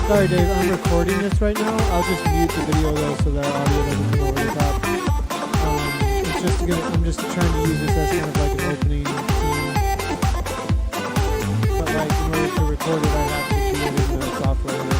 Sorry, Dave, I'm recording this right now. I'll just mute the video though so that our audio doesn't come over the top. I'm just trying to use this as kind of like an opening scene. But like in order to record it, I have to do it in the software here.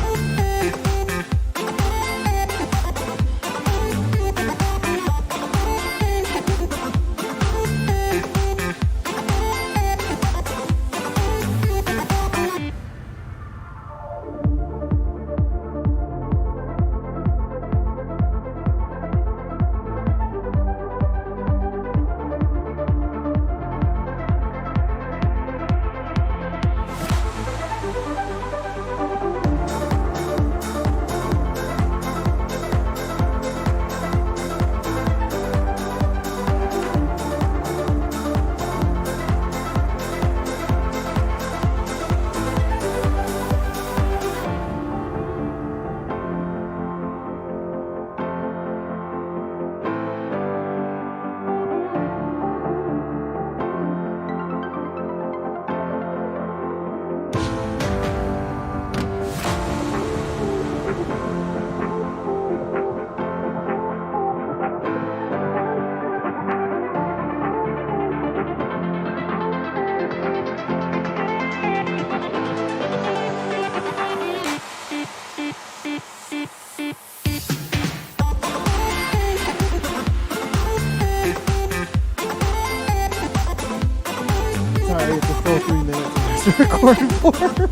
Sorry, it's a full 3 minutes to record for.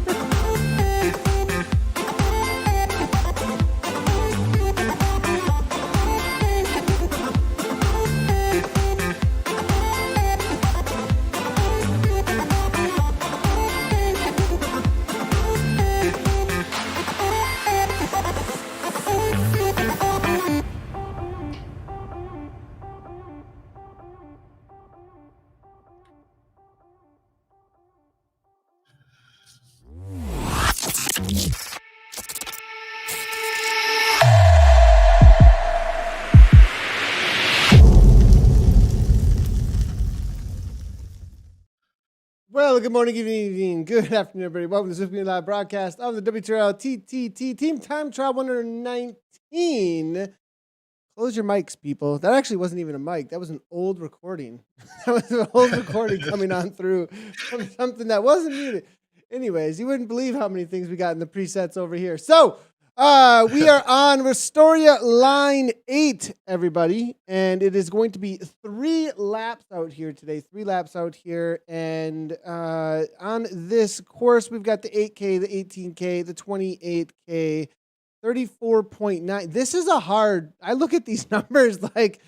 Well, good morning, good evening, good afternoon, everybody. Welcome to Super Live broadcast of the WTRL TTT Team Time Trial 119. Close your mics, people. That actually wasn't even a mic. That was an old recording. That was an old recording coming on through from something that wasn't muted. Anyways, you wouldn't believe how many things we got in the presets over here. So, we are on Restoria Line 8, everybody, and it is going to be 3 laps out here today. 3 laps out here, and on this course, we've got the 8K, the 18K, the 28K, 34.9. This is a hard. I look at these numbers like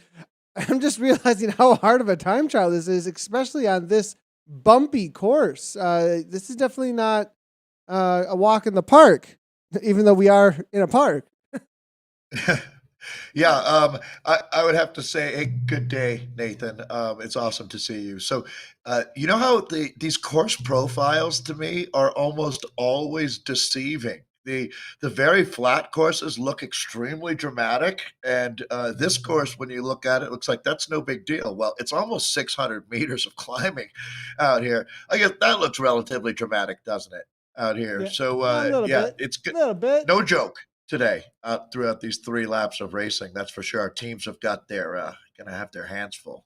I'm just realizing how hard of a time trial this is, especially on this bumpy course. This is definitely not a walk in the park. Even though we are in a park. Yeah, I would have to say, hey, good day, Nathan. It's awesome to see you. So, you know how these course profiles to me are almost always deceiving. The very flat courses look extremely dramatic, and this course, when you look at it, looks like that's no big deal. Well, it's almost 600 meters of climbing out here. I guess that looks relatively dramatic, doesn't it? Out here. Yeah, So bit, it's good. A little bit. No joke today throughout these 3 laps of racing. That's for sure. Our teams have got their gonna have their hands full.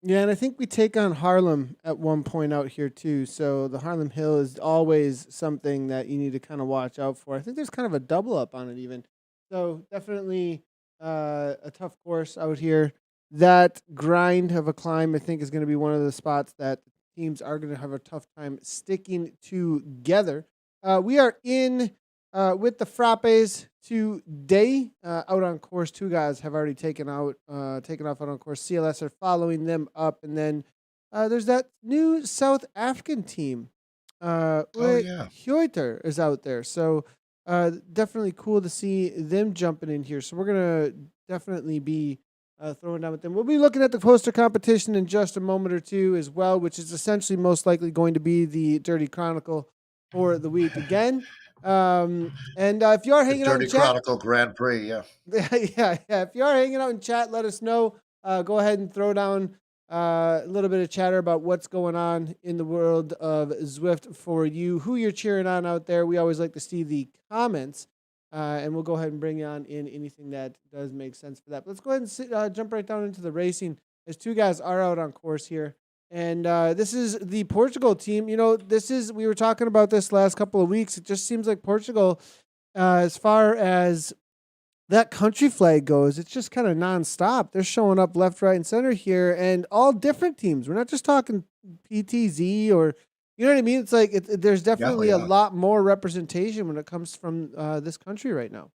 Yeah, and I think we take on Harlem at one point out here too. So the Harlem Hill is always something that you need to kind of watch out for. I think there's kind of a double up on it even. So definitely a tough course out here. That grind of a climb, I think, is going to be one of the spots that teams are going to have a tough time sticking together. We are in with the Frappes today. Out on course, 2 guys have already taken off out on course. CLS are following them up, and then there's that new South African team. Huiter is out there, so definitely cool to see them jumping in here. So we're gonna definitely be throwing down with them. We'll be looking at the poster competition in just a moment or two as well, which is essentially most likely going to be the Dirty Chronicle for the week again. And if you are The hanging out in Dirty chat, Chronicle Grand Prix, yeah. yeah. If you are hanging out in chat, let us know. Go ahead and throw down a little bit of chatter about what's going on in the world of Zwift for you, who you're cheering on out there. We always like to see the comments, and we'll go ahead and bring you on in anything that does make sense for that. But let's go ahead and jump right down into the racing as two guys are out on course here. And this is the Portugal team. You know, we were talking about this last couple of weeks. It just seems like Portugal, as far as that country flag goes, it's just kind of nonstop. They're showing up left, right, and center here, and all different teams. We're not just talking PTZ or, you know what I mean? It's like there's definitely a lot more representation when it comes from this country right now.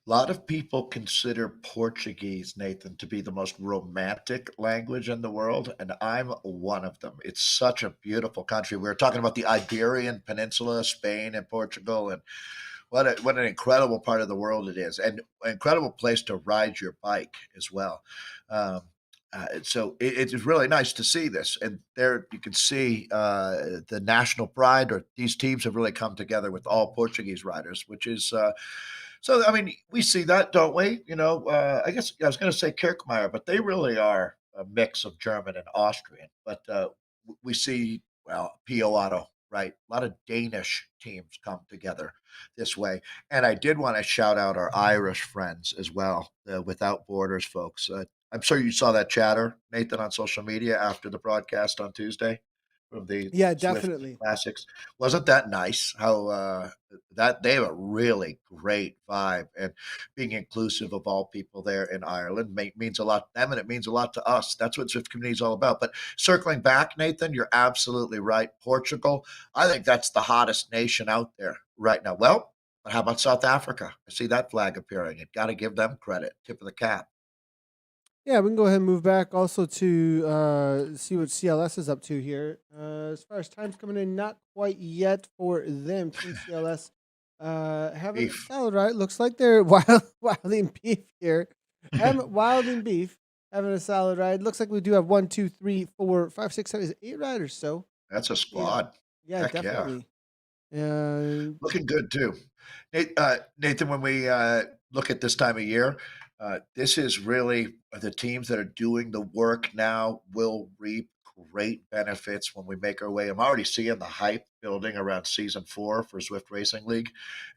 A lot of people consider Portuguese, Nathan, to be the most romantic language in the world, and I'm one of them. It's such a beautiful country. We were talking about the Iberian Peninsula, Spain and Portugal, and what an incredible part of the world it is, and an incredible place to ride your bike as well. So it's really nice to see this, and there you can see the national pride, or these teams have really come together with all Portuguese riders, which is so. I mean, we see that, don't we? You know, I guess I was going to say Kirkmeyer, but they really are a mix of German and Austrian. But we see, well, Pio Otto, right? A lot of Danish teams come together this way. And I did want to shout out our Irish friends as well, Without Borders folks. I'm sure you saw that chatter, Nathan, on social media after the broadcast on Tuesday from the Yeah, Swift definitely. Classics. Wasn't that nice? How that they have a really great vibe, and being inclusive of all people there in Ireland means a lot to them, and it means a lot to us. That's what Swift community is all about. But circling back, Nathan, you're absolutely right. Portugal, I think that's the hottest nation out there right now. Well, but how about South Africa? I see that flag appearing. You got to give them credit. Tip of the cap. Yeah, we can go ahead and move back also to see what CLS is up to here. As far as times coming in, not quite yet for them. Team CLS having a solid ride. Looks like they're wilding beef here. Wilding beef having a solid ride. Looks like we do have 1, 2, 3, 4, 5, 6, 7, 8 riders. So that's a squad. Yeah, Heck definitely. Yeah. Looking good too. Nathan, when we look at this time of year, this is really the teams that are doing the work now will reap great benefits when we make our way. I'm already seeing the hype building around season 4 for Zwift Racing League.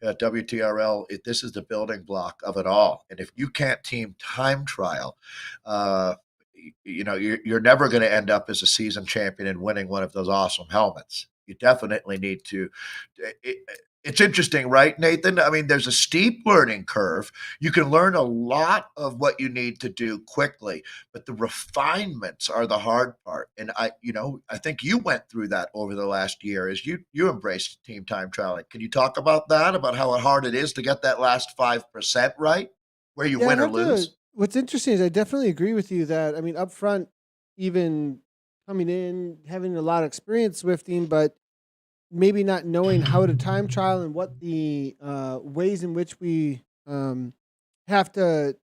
WTRL, this is the building block of it all. And if you can't team time trial, you know, you're never going to end up as a season champion and winning one of those awesome helmets. You definitely need to. It's interesting, right, Nathan? I mean, there's a steep learning curve. You can learn a lot of what you need to do quickly, but the refinements are the hard part. And I think you went through that over the last year as you embraced team time trialing. Can you talk about that, about how hard it is to get that last 5% right, where you win or lose? What's interesting is I definitely agree with you that, I mean, up front, even coming in, having a lot of experience Zwifting, but maybe not knowing how to time trial and what the ways in which we have to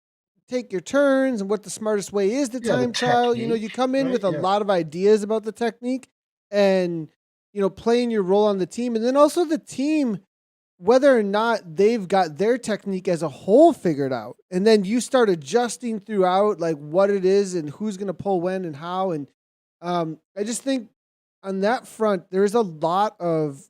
take your turns and what the smartest way is to time trial. You know, you come in with a lot of ideas about the technique and, you know, playing your role on the team. And then also the team, whether or not they've got their technique as a whole figured out. And then you start adjusting throughout, like what it is and who's going to pull when and how. And I just think on that front, there's a lot of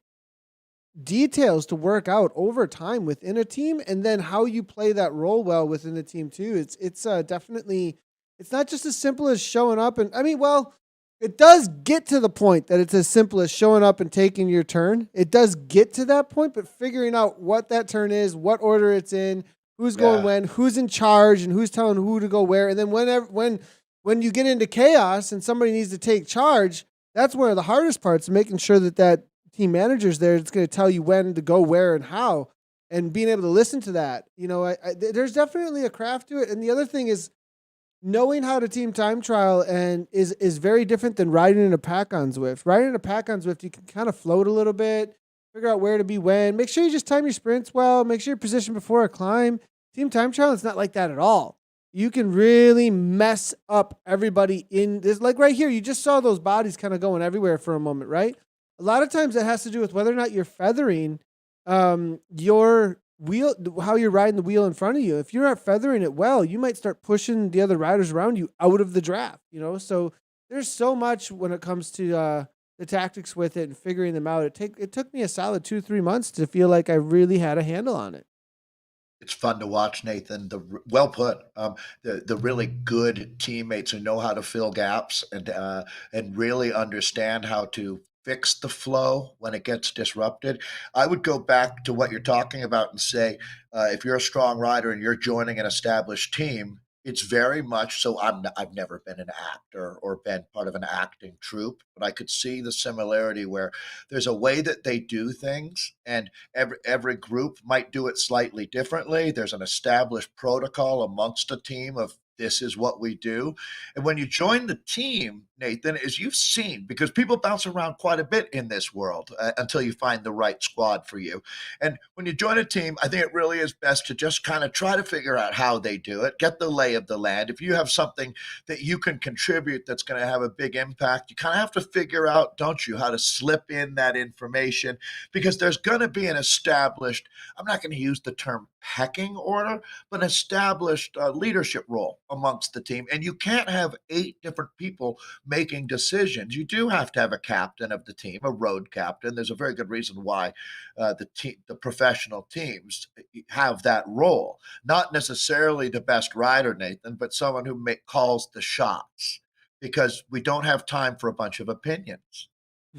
details to work out over time within a team, and then how you play that role well within the team too. It's definitely, it's not just as simple as showing up. And I mean, well, it does get to the point that it's as simple as showing up and taking your turn. It does get to that point, but figuring out what that turn is, what order it's in, who's going when, who's in charge, and who's telling who to go where. And then when you get into chaos and somebody needs to take charge, that's one of the hardest parts, making sure that team manager's there. It's going to tell you when to go, where, and how, and being able to listen to that. You know, there's definitely a craft to it. And the other thing is knowing how to team time trial and is very different than riding in a pack on Zwift. Riding in a pack on Zwift, you can kind of float a little bit, figure out where to be when. Make sure you just time your sprints well. Make sure you're positioned before a climb. Team time trial, it's not like that at all. You can really mess up everybody in this. Like right here, you just saw those bodies kind of going everywhere for a moment, right? A lot of times that has to do with whether or not you're feathering your wheel, how you're riding the wheel in front of you. If you're not feathering it well, you might start pushing the other riders around you out of the draft, So there's so much when it comes to the tactics with it and figuring them out. It took me a solid 2-3 months to feel like I really had a handle on it. It's fun to watch, Nathan. Well put. The really good teammates who know how to fill gaps and really understand how to fix the flow when it gets disrupted. I would go back to what you're talking about and say, if you're a strong rider and you're joining an established team, it's very much so. I've never been an actor or been part of an acting troupe, but I could see the similarity where there's a way that they do things, and every group might do it slightly differently. There's an established protocol amongst a team of this is what we do. And when you join the team, Nathan, as you've seen, because people bounce around quite a bit in this world until you find the right squad for you. And when you join a team, I think it really is best to just kind of try to figure out how they do it, get the lay of the land. If you have something that you can contribute that's going to have a big impact, you kind of have to figure out, don't you, how to slip in that information, because there's going to be an established, I'm not going to use the term pecking order, but an established leadership role amongst the team. And you can't have 8 different people making decisions. You do have to have a captain of the team, a road captain. There's a very good reason why the professional teams have that role. Not necessarily the best rider, Nathan, but someone who calls the shots, because we don't have time for a bunch of opinions.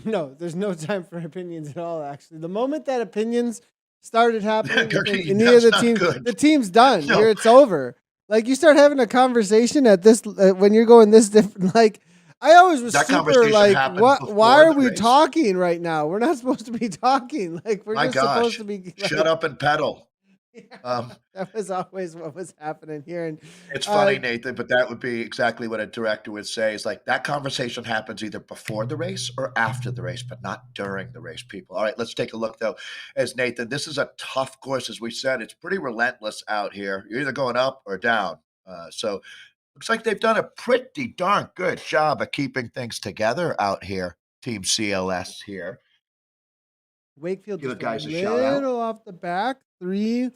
No, there's no time for opinions at all, actually. The moment that opinions started happening in either the team, the team's done. No. Here, it's over. Like, you start having a conversation at this when you're going this different. Like, I always was That super like, happened why are before the we race. talking right now? We're not supposed to be talking. Like, we're My just gosh, supposed to be like, shut up and pedal. that was always what was happening here. And It's funny, Nathan, but that would be exactly what a director would say, is like that conversation happens either before the race or after the race, but not during the race, people. All right, let's take a look, though. As Nathan, this is a tough course, as we said. It's pretty relentless out here. You're either going up or down. So looks like they've done a pretty darn good job of keeping things together out here, Team CLS here. Wakefield Give just the guys a a shout out. little off the back. 3,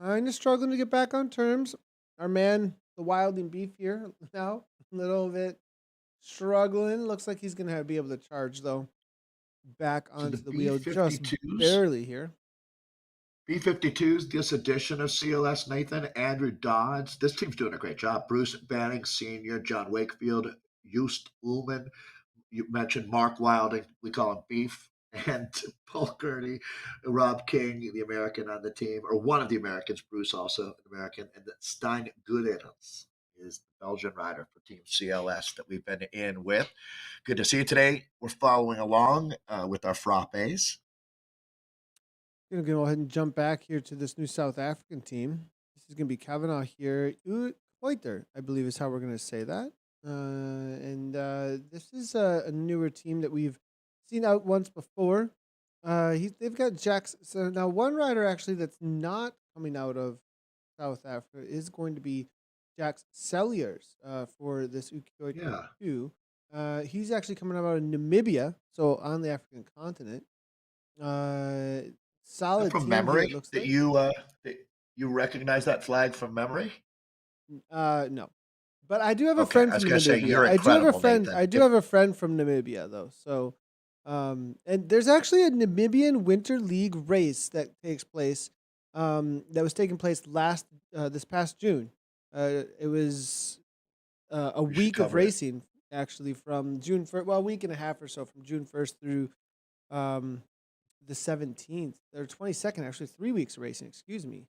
kind of struggling to get back on terms. Our man, the Wilding Beef here now, a little bit struggling. Looks like he's going to be able to charge, though, back onto the wheel just barely here. B-52s, this edition of CLS, Nathan, Andrew Dodds. This team's doing a great job. Bruce Banning Sr., John Wakefield, Just Ullman. You mentioned Mark Wilding. We call him Beef. And Paul Kearney, Rob King, the American on the team, or one of the Americans, Bruce also an American, and Stein Goodens is the Belgian rider for Team CLS that we've been in with. Good to see you today. We're following along with our frappes. Going to go ahead and jump back here to this new South African team. This is going to be Kavanaugh here. Poiter, I believe is how we're going to say that. And this is a newer team that we've seen out once before. They've got Jacks. So now one rider actually that's not coming out of South Africa is going to be Jax Selliers for this Ukiyo 2. He's actually coming out of Namibia, so on the African continent. Solid from team memory. Here, that you recognize that flag from memory? No. But I do have a friend from Namibia. I do have a friend from Namibia, though. So, and there's actually a Namibian Winter League race that takes place. That was taking place this past June. It was a week of racing, actually, from June 1st. Well, a week and a half or so, from June 1st through the 17th or 22nd. Actually, 3 weeks of racing. Excuse me.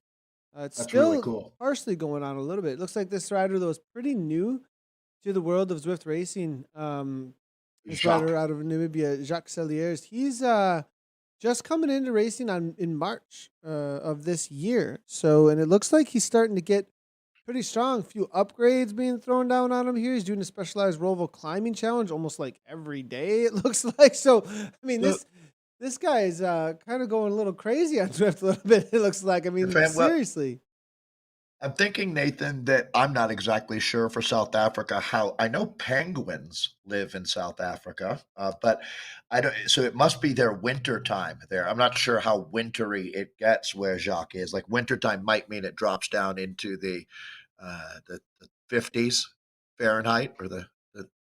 It's That's still really cool. partially going on a little bit. It looks like this rider, though, is pretty new to the world of Zwift racing. This rider out of Namibia, Jacques Selliers, he's just coming into racing in March of this year. So, and it looks like he's starting to get pretty strong. A few upgrades being thrown down on him here. He's doing a specialized Roval climbing challenge almost like every day, it looks like. So, I mean, this guy is kind of going a little crazy on Zwift a little bit, it looks like. I mean, seriously. I'm thinking, Nathan, that I'm not exactly sure for South Africa how I know penguins live in South Africa, but I don't. So it must be their winter time there. I'm not sure how wintry it gets where Jacques is. Like winter time might mean it drops down into the 50s Fahrenheit or the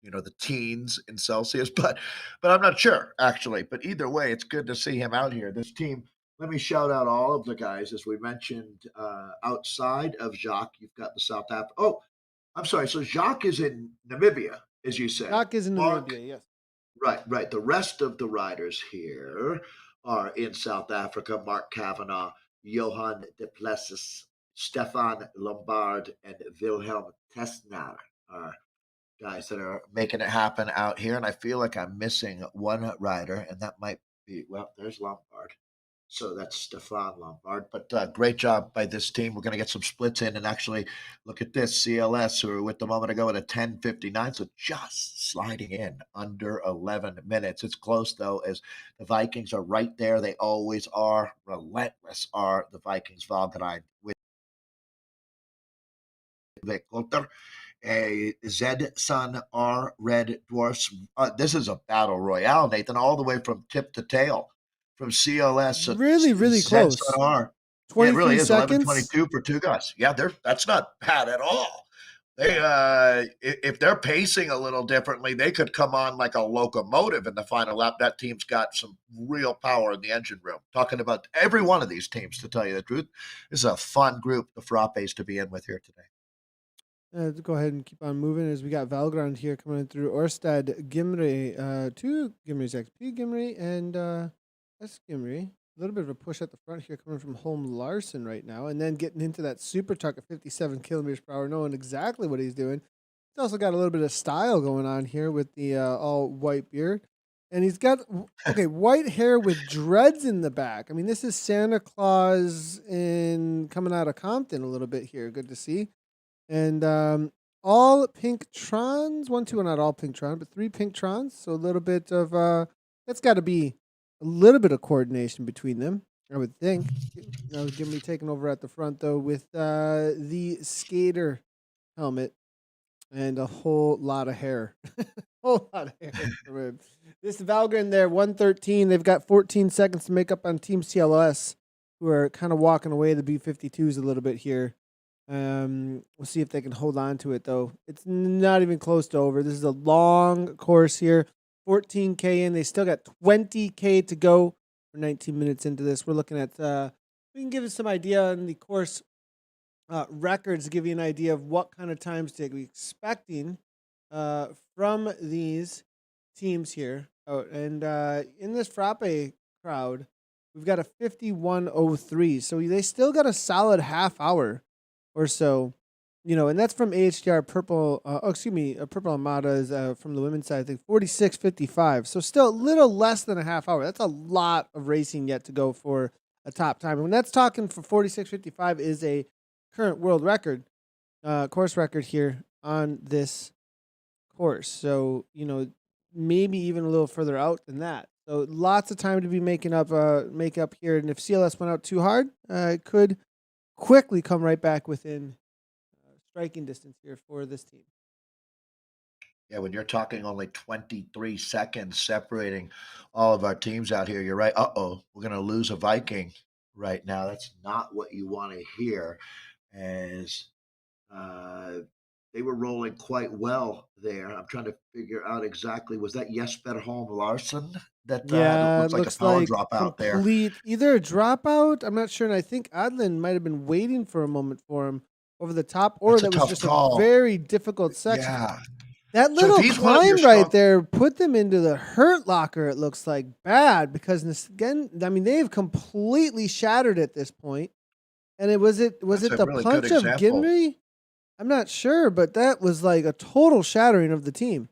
the teens in Celsius, but I'm not sure actually. But either way, it's good to see him out here. This team, let me shout out all of the guys. As we mentioned, outside of Jacques, you've got the South Africa. Oh, I'm sorry. So Jacques is in Namibia, as you said. Doc is in Mark, Namibia, yes. right, right. The rest of the riders here are in South Africa. Mark Kavanagh, Johan de Plessis, Stefan Lombard, and Wilhelm Tessner are guys that are making it happen out here. And I feel like I'm missing one rider, and that might be, well, there's Lombard. So that's Stefan Lombard. But great job by this team. We're going to get some splits in and actually look at this. CLS, who were with the moment ago at a 10:59. So just sliding in under 11 minutes. It's close, though, as the Vikings are right there. They always are. Relentless are the Vikings Valgrind with Vic Coulter. A Z Sun R Red Dwarfs. This is a battle royale, Nathan, all the way from tip to tail, from CLS to Really, really Z Sun close. R. Yeah, it really 23 is seconds. 11:22 for two guys. Yeah, that's not bad at all. They if they're pacing a little differently, they could come on like a locomotive in the final lap. That team's got some real power in the engine room. Talking about every one of these teams, to tell you the truth, this is a fun group, the Frappes, to be in with here today. Go ahead and keep on moving as we got Valgrand here coming in through Orsted, Gimri, two Gimri's XP Gimri and S Gimri. A little bit of a push at the front here coming from Holm Larson right now, and then getting into that super tuck at 57 kilometers per hour, knowing exactly what he's doing. He's also got a little bit of style going on here with the all white beard. And he's got white hair with dreads in the back. I mean, this is Santa Claus in coming out of Compton a little bit here. Good to see. And all pink trons, one, two, and not all pink tron, but three pink trons. So a little bit of that's got to be a little bit of coordination between them, I would think. Now Gimli taking over at the front though with the skater helmet and a whole lot of hair, whole lot of hair for him. This Valgren there, 113. They've got 14 seconds to make up on Team CLS, who are kind of walking away the B-52s a little bit here. We'll see if they can hold on to it though. It's not even close to over. This is a long course here. 14K in. They still got 20K to go. We're 19 minutes into this. We're looking at we can give us some idea on the course records to give you an idea of what kind of times to be expecting from these teams here. Oh, and in this Frappe crowd, we've got a 51:03. So they still got a solid half hour or so, and that's from AHDR Purple. Purple Armada is from the women's side. I think 46:55. So still a little less than a half hour. That's a lot of racing yet to go for a top time. And when that's talking for 46:55 is a current world record, course record here on this course. So maybe even a little further out than that. So lots of time to be making up here. And if CLS went out too hard, it could quickly come right back within striking distance here for this team. Yeah, when you're talking only 23 seconds separating all of our teams out here, you're right. We're going to lose a Viking right now. That's not what you want to hear, as they were rolling quite well there. I'm trying to figure out exactly, was that Jesper Holm Larsen that looks like a power dropout there? Either a dropout, I'm not sure, and I think Adlin might have been waiting for a moment for him over the top, or that was just a very difficult section. Yeah. That little climb right there put them into the hurt locker, it looks like, bad, because again, I mean, they've completely shattered at this point. And was it the really punch of Gimri? I'm not sure, but that was like a total shattering of the team.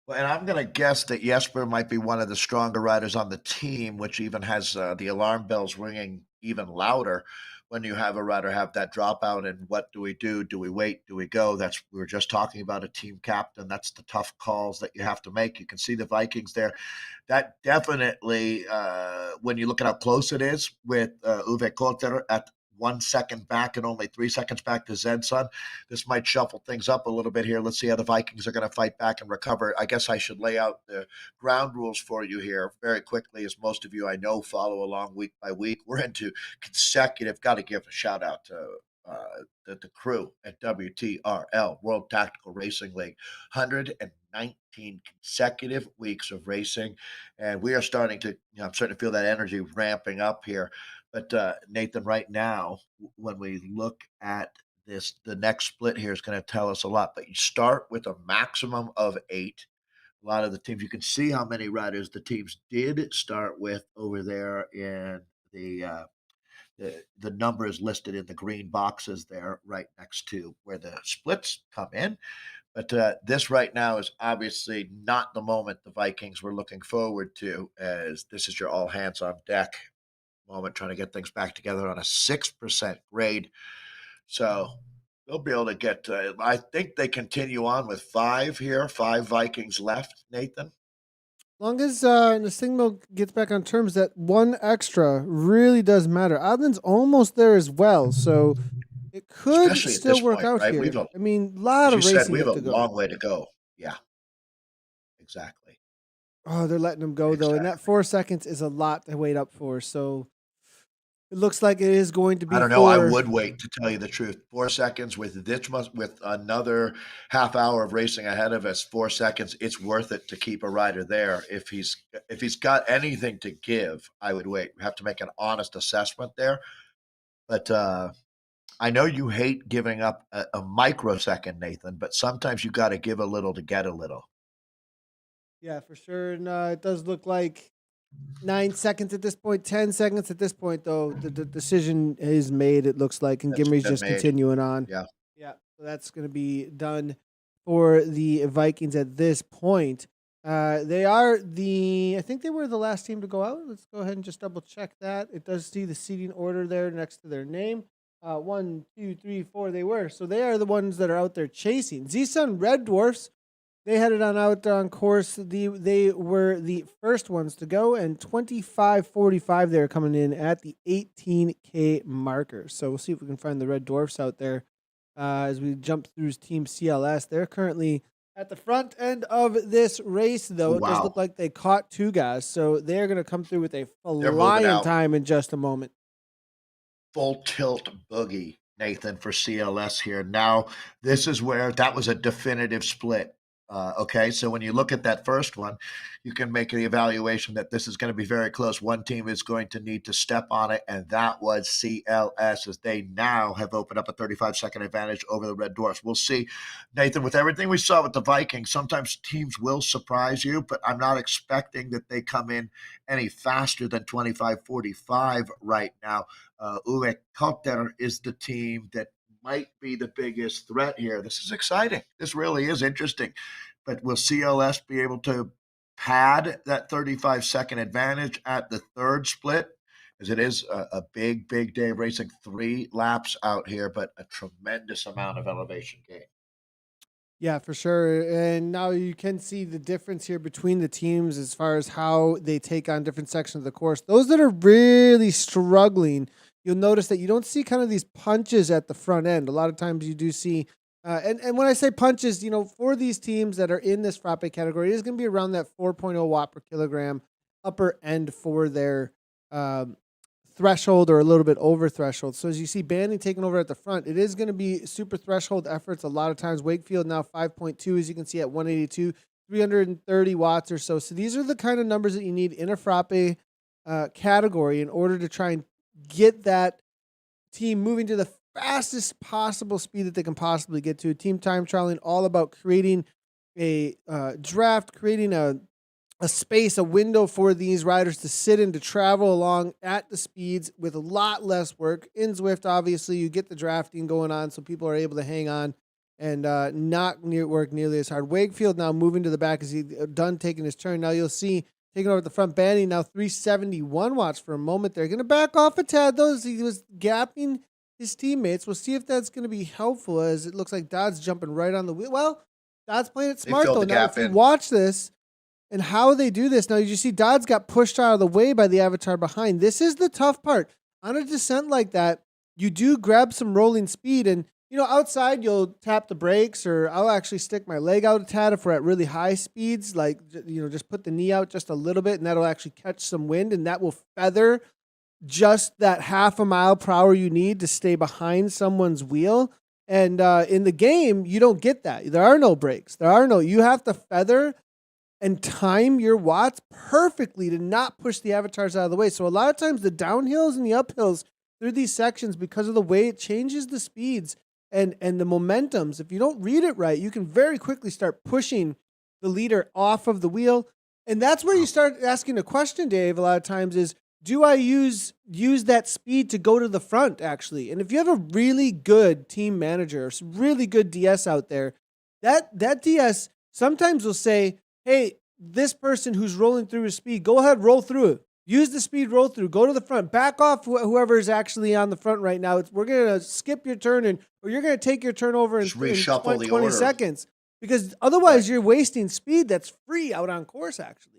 Well, and I'm going to guess that Jesper might be one of the stronger riders on the team, which even has the alarm bells ringing even louder when you have a rider have that dropout. And what do we do? Do we wait? Do we go? We were just talking about a team captain. That's the tough calls that you have to make. You can see the Vikings there. That definitely, when you look at how close it is with Uwe Kotter at 1 second back and only 3 seconds back to Zedson. This might shuffle things up a little bit here. Let's see how the Vikings are going to fight back and recover. I guess I should lay out the ground rules for you here very quickly, as most of you I know follow along week by week. We're into consecutive, got to give a shout out to the crew at WTRL, World Tactical Racing League. 119 consecutive weeks of racing, and we are starting to, I'm starting to feel that energy ramping up here. But Nathan, right now, when we look at this, the next split here is going to tell us a lot. But you start with a maximum of 8. A lot of the teams, you can see how many riders the teams did start with over there in the number is listed in the green boxes there right next to where the splits come in. But this right now is obviously not the moment the Vikings were looking forward to, as this is your all hands on deck moment, trying to get things back together on a 6% grade. So they'll be able to get, I think they continue on with 5 here, 5 Vikings left, Nathan. Long as Nacingmo gets back on terms, that one extra really does matter. Adlin's almost there as well, so it could Especially at still this work point, out right? here. We've a, I mean, a lot as you of said, racing we have yet a to go. long way to go. Yeah, exactly. Oh, they're letting him go though, and that 4 seconds is a lot to wait up for. So it looks like it is going to be. I don't know. I would wait, to tell you the truth. 4 seconds with this much, with another half hour of racing ahead of us. 4 seconds. It's worth it to keep a rider there. If he's got anything to give, I would wait. We have to make an honest assessment there. But I know you hate giving up a microsecond, Nathan. But sometimes you got to give a little to get a little. Yeah, for sure. And it does look like 9 seconds at this point, 10 seconds at this point, though. The decision is made, it looks like, and That's Gimri's been just made. continuing on. Yeah. Yeah, so that's going to be done for the Vikings at this point. They are I think they were the last team to go out. Let's go ahead and just double check that. It does see the seating order there next to their name. 1, 2, 3, 4, they were. So they are the ones that are out there chasing. Z-Sun Red Dwarfs, they headed on out on course. They were the first ones to go, and 25:45 they're coming in at the 18K marker. So we'll see if we can find the Red Dwarfs out there as we jump through Team CLS. They're currently at the front end of this race, though. It does look like they caught 2 guys, so they're going to come through with a flying time in just a moment. Full tilt boogie, Nathan, for CLS here. Now, this is where that was a definitive split. Okay, so when you look at that first one, you can make the evaluation that this is going to be very close. One team is going to need to step on it, and that was CLS, as they now have opened up a 35-second advantage over the Red Dwarfs. We'll see, Nathan, with everything we saw with the Vikings, sometimes teams will surprise you, but I'm not expecting that they come in any faster than 25:45 right now. Uwe Kotter is the team that might be the biggest threat here. This is exciting. This really is interesting. But will CLS be able to pad that 35-second advantage at the third split? As it is a big, big day of racing, 3 laps out here, but a tremendous amount of elevation gain. Yeah, for sure. And now you can see the difference here between the teams as far as how they take on different sections of the course. Those that are really struggling, you'll notice that you don't see kind of these punches at the front end. A lot of times you do see, and when I say punches, for these teams that are in this frappe category, it is going to be around that 4.0 watt per kilogram upper end for their threshold, or a little bit over threshold. So as you see Banning taking over at the front, it is going to be super threshold efforts a lot of times. Wakefield now 5.2, as you can see, at 182, 330 watts or so. So these are the kind of numbers that you need in a frappe category in order to try and get that team moving to the fastest possible speed that they can possibly get to. Team time trialing, all about creating a draft, creating a space, a window for these riders to sit in, to travel along at the speeds with a lot less work. In Zwift, obviously, you get the drafting going on, so people are able to hang on and not work nearly as hard. Wakefield now moving to the back as he's done taking his turn. Now you'll see taking over at the front, Banning now 371 watts for a moment. They're going to back off a tad, though, as he was gapping his teammates. We'll see if that's going to be helpful, as it looks like Dodd's jumping right on the wheel. Well, Dodd's playing it smart, though. Now, if you watch this, and how they do this. Now, you see Dodds got pushed out of the way by the avatar behind. This is the tough part. On a descent like that, you do grab some rolling speed. And, outside you'll tap the brakes, or I'll actually stick my leg out a tad if we're at really high speeds, like, just put the knee out just a little bit, and that'll actually catch some wind, and that will feather just that half a mile per hour you need to stay behind someone's wheel. And in the game, you don't get that. There are no brakes. You have to feather and time your watts perfectly to not push the avatars out of the way. So a lot of times the downhills and the uphills through these sections, because of the way it changes the speeds and the momentums, if you don't read it right, you can very quickly start pushing the leader off of the wheel. And that's where you start asking a question, Dave, a lot of times is, do I use that speed to go to the front, actually? And if you have a really good team manager, or some really good DS out there, that DS sometimes will say, hey, this person who's rolling through his speed, go ahead, roll through it. Use the speed roll through. Go to the front. Back off whoever is actually on the front right now. We're going to skip your turn, or you're going to take your turn over in 20 seconds. Because otherwise you're wasting speed that's free out on course, actually.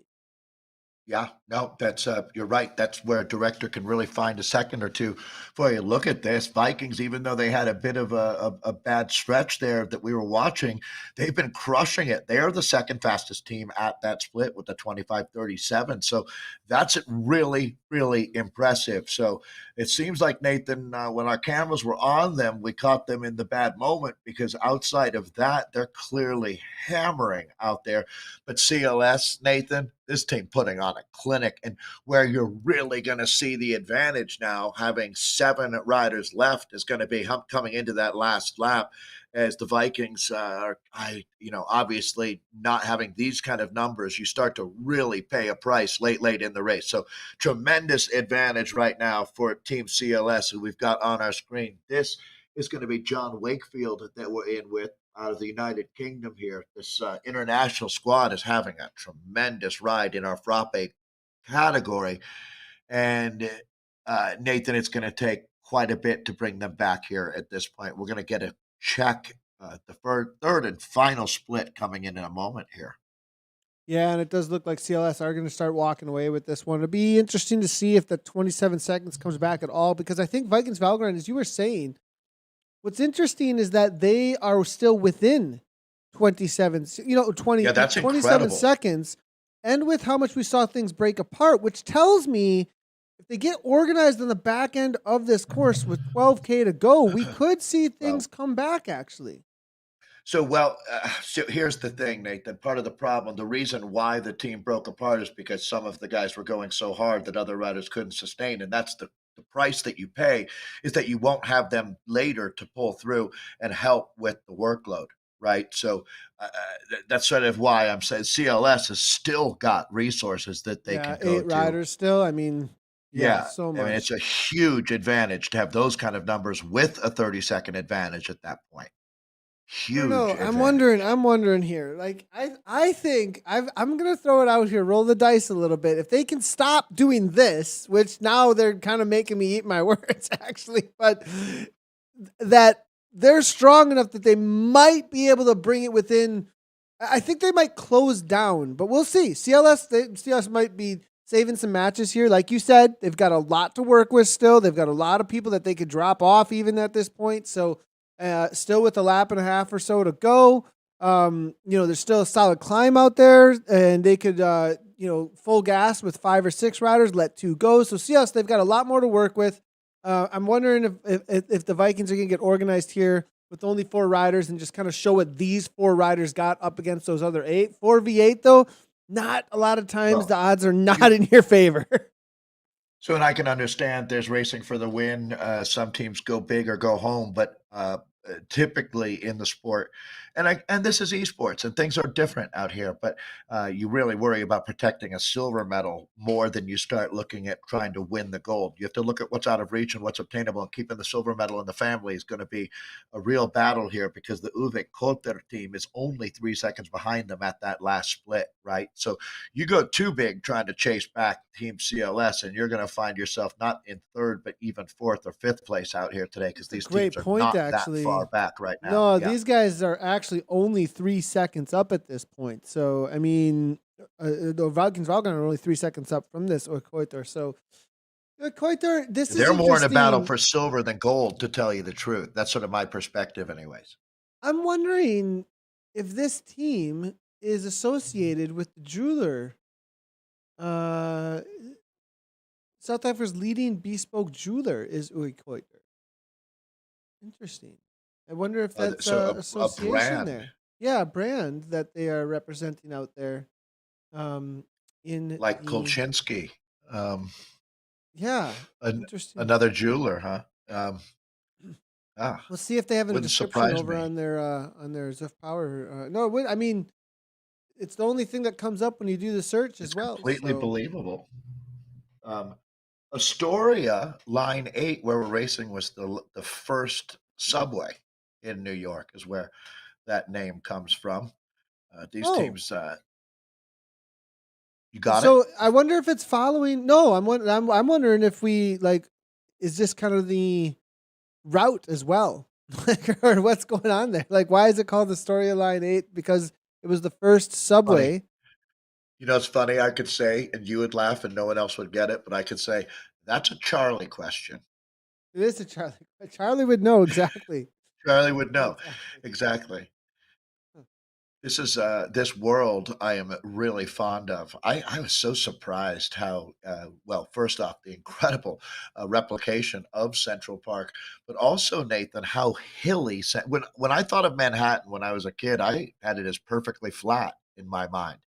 Yeah, no, that's you're right. That's where a director can really find a second or two for you. Look at this. Vikings, even though they had a bit of a bad stretch there that we were watching, they've been crushing it. They're the second fastest team at that split with the 25:37. So that's really, really impressive. So it seems like, Nathan, when our cameras were on them, we caught them in the bad moment, because outside of that, they're clearly hammering out there. But CLS, Nathan, this team putting on a clinic, and where you're really going to see the advantage now, having 7 riders left, is going to be coming into that last lap, as the Vikings are, obviously not having these kind of numbers. You start to really pay a price late in the race. So tremendous advantage right now for Team CLS, who we've got on our screen. This is going to be John Wakefield that we're in with out of the United Kingdom here. This international squad is having a tremendous ride in our Frappe category. And Nathan, it's going to take quite a bit to bring them back here at this point. We're going to get a check the third and final split coming in a moment here. Yeah, and it does look like CLS are going to start walking away with this one. It'll be interesting to see if the 27 seconds comes back at all, because I think Vikings Valgrind, as you were saying, what's interesting is that they are still within 27, 27 seconds. And with how much we saw things break apart, which tells me if they get organized on the back end of this course with 12K to go, we could see things come back, actually. So here's the thing, Nathan. Part of the problem, the reason why the team broke apart, is because some of the guys were going so hard that other riders couldn't sustain. And that's the price that you pay, is that you won't have them later to pull through and help with the workload. Right. So that's sort of why I'm saying CLS has still got resources that they can go 8 riders still. I mean, so much. I mean, it's a huge advantage to have those kind of numbers with a 30-second advantage at that point. Huge. I'm wondering here. Like, I think I'm gonna throw it out here, roll the dice a little bit. If they can stop doing this, which now they're kind of making me eat my words, actually, but that they're strong enough that they might be able to bring it within. I think they might close down, but we'll see. CLS might be saving some matches here. Like you said, they've got a lot to work with still. They've got a lot of people that they could drop off even at this point. So still with a lap and a half or so to go. There's still a solid climb out there, and they could, full gas with 5 or 6 riders, let 2 go. So CLS, they've got a lot more to work with. I'm wondering if the Vikings are going to get organized here with only 4 riders and just kind of show what these 4 riders got up against those other 8. 4v8, though, not a lot of times the odds are not in your favor. So, and I can understand there's racing for the win. Some teams go big or go home, but typically in the sport, and this is esports, and things are different out here, but you really worry about protecting a silver medal more than you start looking at trying to win the gold. You have to look at what's out of reach and what's obtainable, and keeping the silver medal in the family is going to be a real battle here, because the Uvik Kotter team is only 3 seconds behind them at that last split, right? So you go too big trying to chase back Team CLS, and you're going to find yourself not in 3rd, but even 4th or 5th place out here today, because these teams are not that far back right now. No, these guys are actually only 3 seconds up at this point. So, I mean, the Valgrind are only 3 seconds up from this Koiter. So Koiter, this is They're more in a battle interesting. for silver than gold, to tell you the truth. That's sort of my perspective, anyways. I'm wondering if this team is associated with the jeweler. Uh, South Africa's leading bespoke jeweler is Uri Koiter. Interesting. I wonder if that's So a association brand there. Yeah, a brand that they are representing out there. In like the Kolchinsky, um, yeah, an, interesting. another jeweler, huh? Um, ah, We'll see if they have a wouldn't description surprise over me. on their Ziff Power. No, I mean it's the only thing that comes up when you do the search as It's well. completely So believable. Um, Astoria Line 8, where we're racing, was the first subway in New York, is where that name comes from. These oh, teams, you got it? so I wonder if it's following. No, I'm wondering if we like is this kind of the route as well, like or what's going on there? Like, why is it called the Storyline 8? Because it was the first Funny. subway. You know, it's funny. I could say, and you would laugh, and no one else would get it, but I could say, that's a Charlie question. It is a Charlie. Charlie would know exactly. Charlie would know. Exactly. Exactly. Huh. This is this world I am really fond of. I was so surprised how well, first off, the incredible replication of Central Park, but also Nathan, how hilly. When I thought of Manhattan when I was a kid, I had it as perfectly flat in my mind,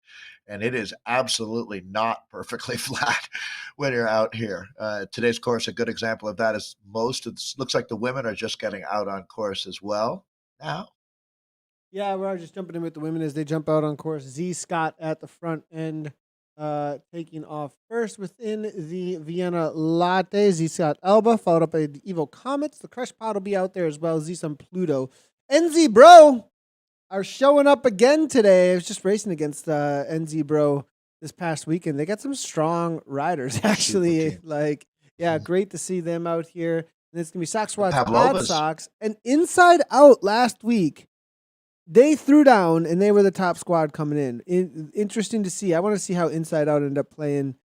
and it is absolutely not perfectly flat when you're out here. Today's course, a good example of that is most of this, looks like the women are just getting out on course as well now. Yeah, we're just jumping in with the women as they jump out on course. Z Scott at the front end, taking off first within the Vienna Latte. Z Scott Elba, followed up by the Evo Comets. The Crush Pod will be out there as well. Z Sun Pluto. NZ Bro are showing up again today. I was just racing against NZ Bro this past weekend. They got some strong riders, Super actually. team. Like, yeah, great to see them out here. And it's going to be Sock The Swats, Odd Pavlovas. Socks, and Inside Out last week. They threw down and they were the top squad coming in. Interesting to see. I want to see how Inside Out ended up playing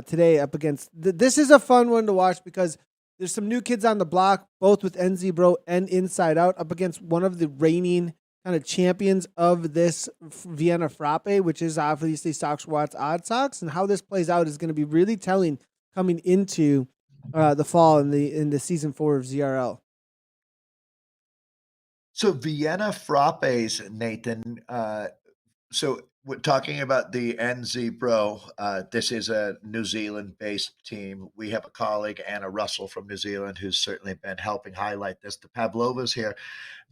today up against. This is a fun one to watch because there's some new kids on the block, both with NZ Bro and Inside Out, up against one of the reigning kind of champions of this Vienna Frappe, which is obviously Sox Watts Odd Socks. And how this plays out is going to be really telling coming into the fall in the season 4 of ZRL. So Vienna Frappes, Nathan. So we're talking about the NZ Bro. This is a New Zealand-based team. We have a colleague, Anna Russell from New Zealand, who's certainly been helping highlight this. The Pavlovas here.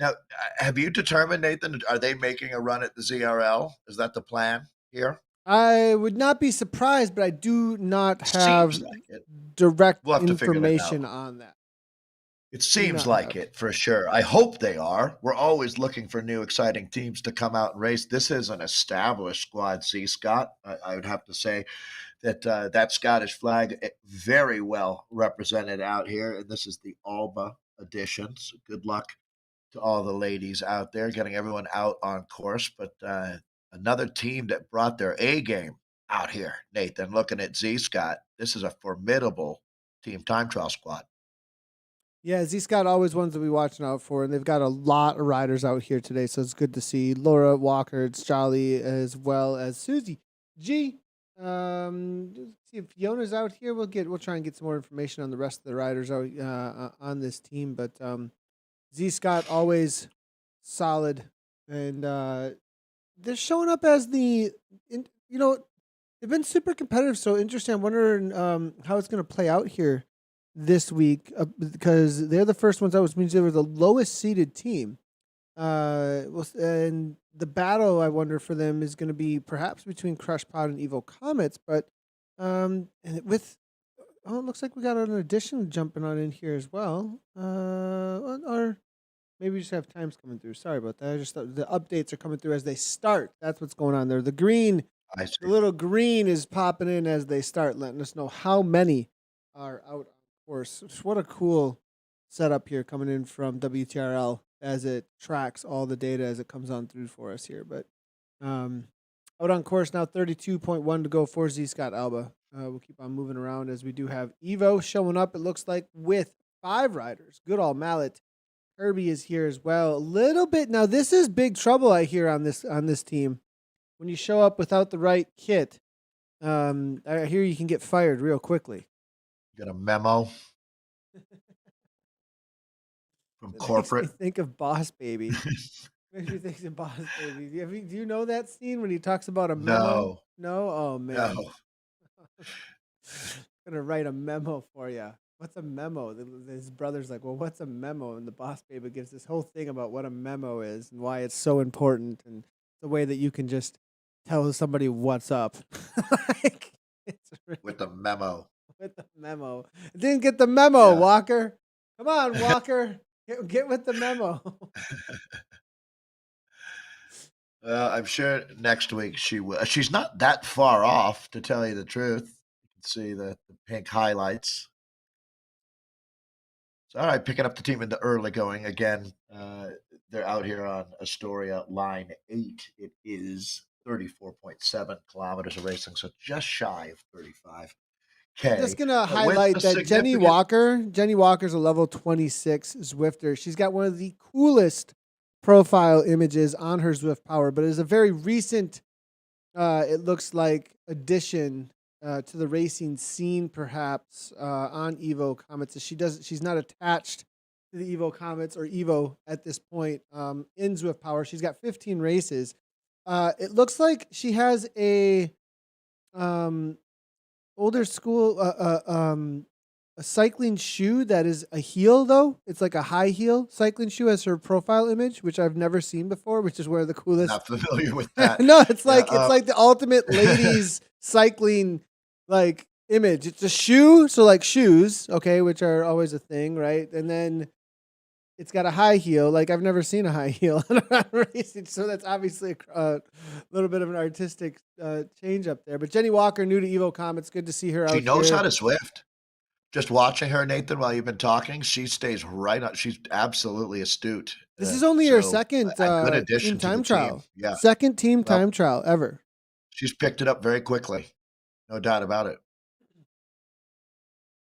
Now, have you determined, Nathan? Are they making a run at the ZRL? Is that the plan here? I would not be surprised, but I do not Seems have like it. direct We'll have to figure that out. information on that. It Do seems not like have. it for sure. I hope they are. We're always looking for new, exciting teams to come out and race. This is an established squad, C. Scott. I would have to say that that Scottish flag very well represented out here. And this is the Alba edition. So good luck to all the ladies out there, getting everyone out on course. But another team that brought their A game out here, Nathan, looking at Z. Scott. This is a formidable team time trial squad. Yeah, Z Scott always ones to be watching out for, and they've got a lot of riders out here today, so it's good to see Laura Walker, it's Charlie, as well as Susie G. Let's see if Fiona's out here. We'll try and get some more information on the rest of the riders out on this team, but Z Scott always solid, and they're showing up as they've been super competitive. So interesting. I'm wondering how it's going to play out here this week because they're the first ones out, which means they were the lowest seeded team. And the battle I wonder for them is going to be perhaps between Crush Pod and Evo Comets, but and with it looks like we got an addition jumping on in here as well. Or maybe we just have times coming through. Sorry about that. I just thought the updates are coming through as they start. That's what's going on there. The I see. little green is popping in as they start, letting us know how many are out on course. What a cool setup here coming in from WTRL as it tracks all the data as it comes on through for us here. But Out on course now, 32.1 to go for Z Scott Alba. We'll keep on moving around as we do have Evo showing up, it looks like, with 5 riders. Good old Mallet. Kirby is here as well. A little bit now. This is big trouble, I hear, on this team. When you show up without the right kit, I hear you can get fired real quickly. Got a memo from corporate. Makes me think of Boss Baby. Makes me think of Boss Baby. Do you know that scene when he talks about a memo? No? Oh, man. No. Gonna write a memo for you. What's a memo? His brother's like, well, what's a memo? And the Boss Baby gives this whole thing about what a memo is and why it's so important and the way that you can just tell somebody what's up. Like, With the memo. With the memo. Didn't get the memo, Yeah. Walker. Come on, Walker. Get with the memo. I'm sure next week she will. She's not that far off, to tell you the truth. You can see the pink highlights. So, all right, picking up the team in the early going again. They're out here on Astoria line 8. It is 34.7 kilometers of racing, so just shy of 35. I'm just gonna highlight that Jenny Walker's a level 26 Zwifter. She's got one of the coolest profile images on her Zwift Power, but it is a very recent, it looks like, addition to the racing scene, perhaps, on Evo Comets. She's not attached to the Evo Comets or Evo at this point in Zwift Power. She's got 15 races. It looks like she has a older school a cycling shoe that is a heel, though. It's like a high heel cycling shoe as her profile image, which I've never seen before, which is one of the coolest. Not familiar with that. No, it's like the ultimate ladies cycling like image. It's a shoe, so like shoes, okay, which are always a thing, right? And then it's got a high heel. Like, I've never seen a high heel on racing, so that's obviously a little bit of an artistic change up there. But Jenny Walker, new to Evo Comets, good to see her out She knows here. how to Zwift. Just watching her, Nathan, while you've been talking, she stays right on. She's absolutely astute. This is only her second good addition team time to the trial. team. Yeah, Second team time trial ever. She's picked it up very quickly. No doubt about it.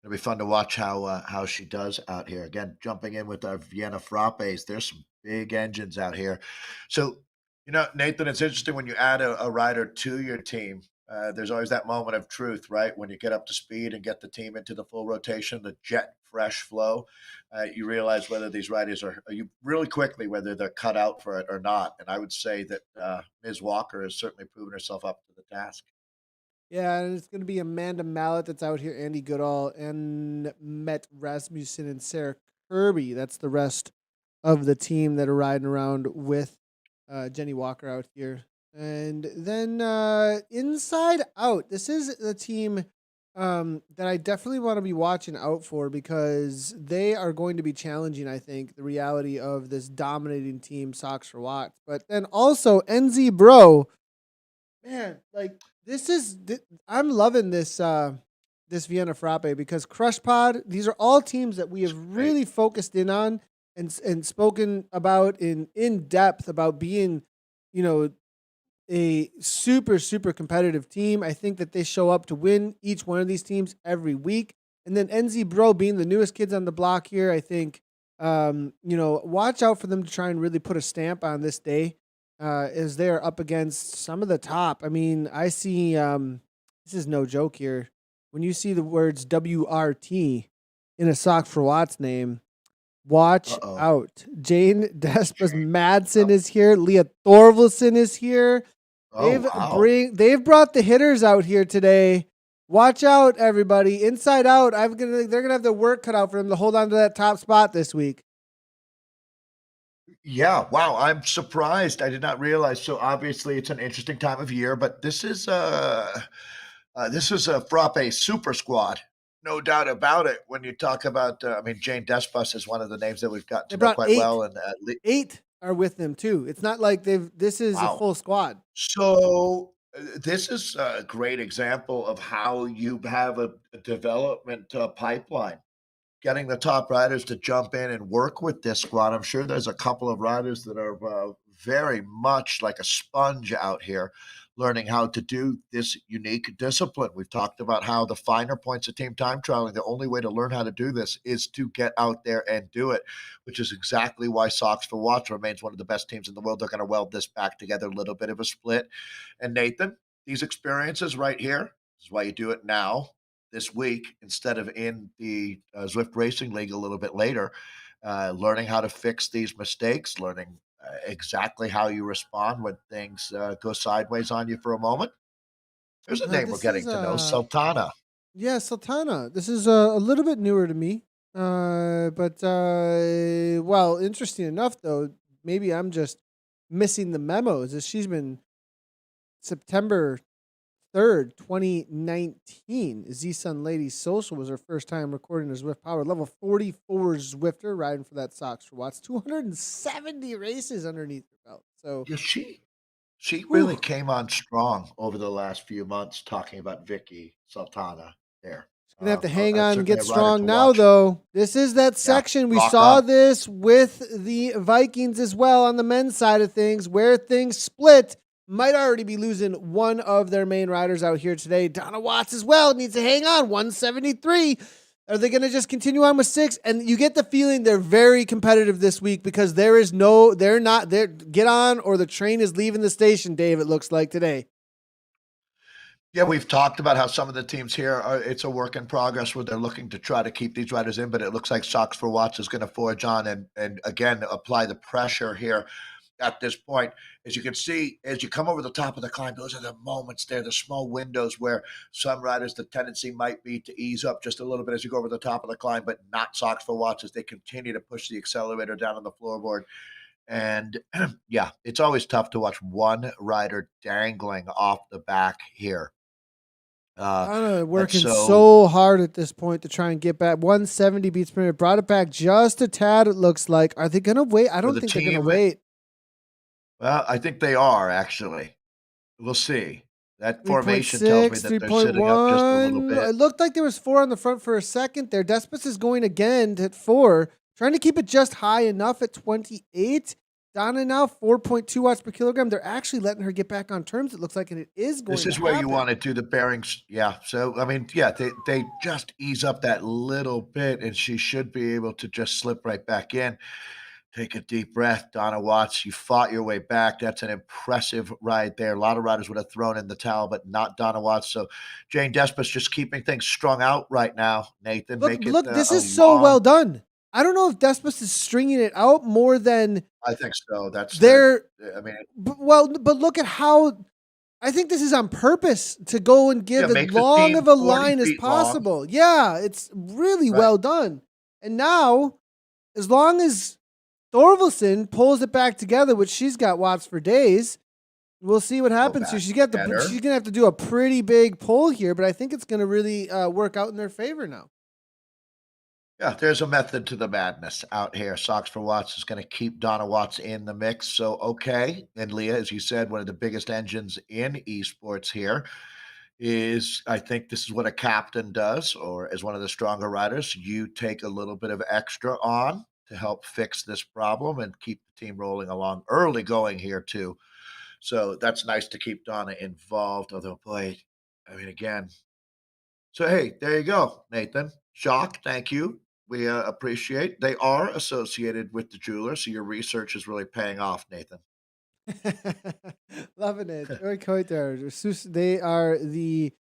It'll be fun to watch how she does out here. Again, jumping in with our Vienna Frappes. There's some big engines out here. So, Nathan, it's interesting when you add a rider to your team. There's always that moment of truth, right? When you get up to speed and get the team into the full rotation, the jet fresh flow, you realize whether these riders are you really quickly, whether they're cut out for it or not. And I would say that Ms. Walker has certainly proven herself up to the task. Yeah, and it's going to be Amanda Mallet that's out here, Andy Goodall, and Met Rasmussen and Sarah Kirby. That's the rest of the team that are riding around with Jenny Walker out here. And then Inside Out. This is the team that I definitely want to be watching out for because they are going to be challenging, I think, the reality of this dominating team, Socks for Watts. But then also NZ Bro. Man, like, I'm loving this this Vienna Frappe because Crush Pod, these are all teams that we have really focused in on and spoken about in depth about being, a super, super competitive team. I think that they show up to win each one of these teams every week. And then NZ Bro being the newest kids on the block here, I think, watch out for them to try and really put a stamp on this day as they're up against some of the top. I mean, I see, this is no joke here. When you see the words WRT in a Sock for Watts name, watch out. Jane Despas Madsen is here. Leah Thorvaldsen is here. They've brought the hitters out here today. Watch out, everybody. Inside Out. They're gonna have the work cut out for them to hold on to that top spot this week. Yeah, wow, I'm surprised. I did not realize. So obviously, it's an interesting time of year, but this is a Frappe super squad, no doubt about it. When you talk about, Jane Despas is one of the names that we've got to know quite well, and 8 are with them too. It's not like this is a full squad. So this is a great example of how you have a development pipeline. Getting the top riders to jump in and work with this squad. I'm sure there's a couple of riders that are very much like a sponge out here. learning how to do this unique discipline. We've talked about how the finer points of team time trialing, the only way to learn how to do this is to get out there and do it, which is exactly why Sox for Watts remains one of the best teams in the world. They're going to weld this back together, a little bit of a split. And Nathan, these experiences right here, this is why you do it now, this week, instead of in the Zwift Racing League a little bit later, learning how to fix these mistakes, learning exactly how you respond when things go sideways on you for a moment. There's a name we're This getting is to know, Sultana. yeah, Sultana. This is a little bit newer to me. But well, interesting enough though, maybe I'm just missing the memos. Is she's been September 3rd, 2019. Z-Sun Ladies Social was her first time recording a Zwift Power. Level 44 Zwifter riding for that Sox for Watts. 270 races underneath her belt. So Yeah, she really whew, came on strong over the last few months talking about Vicky Sultana there. gonna have to hang on and Certainly get a rider strong to now, watch. though. This is that Yeah, section. We rock saw on. this with the Vikings as well on the men's side of things, where things split. Might already be losing one of their main riders out here today. Donna Watts as well needs to hang on. 173. Are they going to just continue on with 6? And you get the feeling they're very competitive this week because they're not there. Get on or the train is leaving the station, Dave, it looks like today. Yeah, we've talked about how some of the teams here it's a work in progress where they're looking to try to keep these riders in, but it looks like Sox for Watts is going to forge on and again apply the pressure here at this point. As you can see, as you come over the top of the climb, those are the moments there, the small windows where some riders, the tendency might be to ease up just a little bit as you go over the top of the climb, but not Sox for Watts as they continue to push the accelerator down on the floorboard. And yeah, it's always tough to watch one rider dangling off the back here. Donna That's working so so hard at this point to try and get back 170 beats per minute. Brought it back just a tad, it looks like. Are they going to wait? I for don't the think they're going to team. wait. Well, I think they are actually. We'll see. That formation tells me 3.6, that they're sitting up just a little 3.1. bit. It looked like there was 4 on the front for a second there. Despis is going again at 4, trying to keep it just high enough at 28. Donna now 4.2 watts per kilogram. They're actually letting her get back on terms, it looks like, and it is going This to is where you happen. want to do the bearings. Yeah. So I mean, yeah, they just ease up that little bit, and she should be able to just slip right back in. Take a deep breath, Donna Watts. You fought your way back. That's an impressive ride there. A lot of riders would have thrown in the towel, but not Donna Watts. So Jane Despis just keeping things strung out right now. Nathan, Look, make it look, this a is so long. well done. I don't know if Despis is stringing it out more than I think so. That's the. they're I mean, but look at how I think this is on purpose to go and yeah, give as make the long team of a 40 line as feet long. possible. Yeah, it's really Right. well done. And now, as long as Thorvaldsen pulls it back together, which she's got Watts for days, we'll see what Go happens here. back She's better. gonna have to do a pretty big pull here, but I think it's gonna really work out in their favor now. Yeah, there's a method to the madness out here. Sox for Watts is going to keep Donna Watts in the mix. So, okay. And Leah, as you said, one of the biggest engines in esports here is I think this is what a captain does, or as one of the stronger riders, you take a little bit of extra on to help fix this problem and keep the team rolling along early going here, too. So that's nice to keep Donna involved. Although, boy, I mean, again, so, hey, there you go, Nathan. Shock, thank you. We appreciate. They are associated with the jeweler, so your research is really paying off, Nathan. Loving it. Eric Hoyter. They are the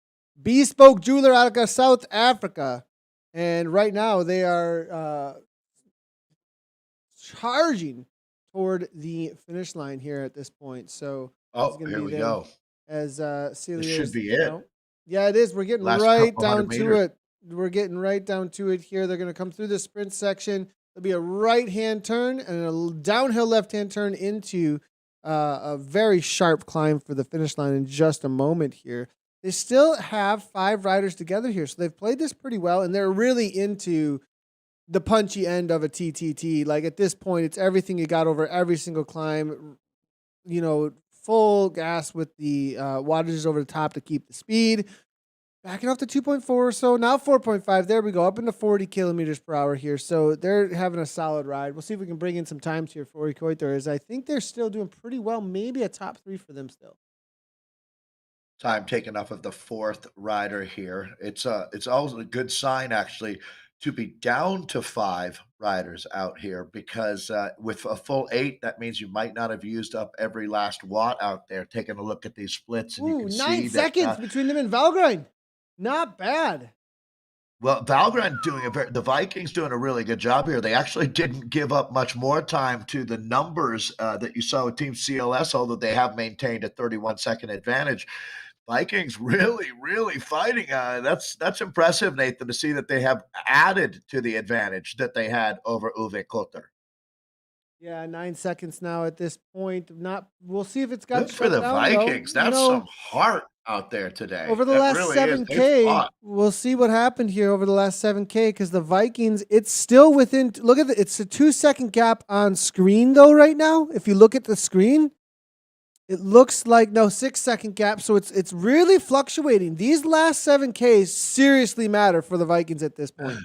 bespoke jeweler out of South Africa. And right now they are charging toward the finish line here at this point. So it's Oh, going to here be we them go. as This Celia should is, be it. yeah, it is. We're getting Last right couple hundred down to meters. it. We're getting right down to it here. They're going to come through the sprint section. There'll be a right-hand turn and a downhill left-hand turn into a very sharp climb for the finish line in just a moment here. They still have 5 riders together here, so they've played this pretty well, and they're really into the punchy end of a TTT. Like at this point, it's everything you got over every single climb. You know, full gas with the wattages over the top to keep the speed. Backing off to 2.4 or so. Now 4.5. There we go. Up into 40 kilometers per hour here. So they're having a solid ride. We'll see if we can bring in some times here for Koiter, as I think they're still doing pretty well. Maybe a top 3 for them still. time taken off of the fourth rider here. It's always a good sign actually to be down to 5 riders out here because, with a full 8, that means you might not have used up every last watt out there. Taking a look at these splits, and you Ooh, can 9 see that, seconds between them and Valgrind. Not bad. well, Valgrind doing the Vikings doing a really good job here. They actually didn't give up much more time to the numbers that you saw with Team CLS, although they have maintained a 31-second advantage. Vikings really, really fighting. That's impressive, Nathan, to see that they have added to the advantage that they had over Uwe Klotter. Yeah, 9 seconds now at this point. Not we'll see if it's got Good for shut the down though. Vikings. That's some heart out there today. Over the That last really is. They 7K, fought. we'll see what happened here over the last 7K because the Vikings, it's still within. Look at it's a 2 second gap on screen though right now. If you look at the screen, it looks like no 6 second gap. So it's really fluctuating. These last 7Ks seriously matter for the Vikings at this point,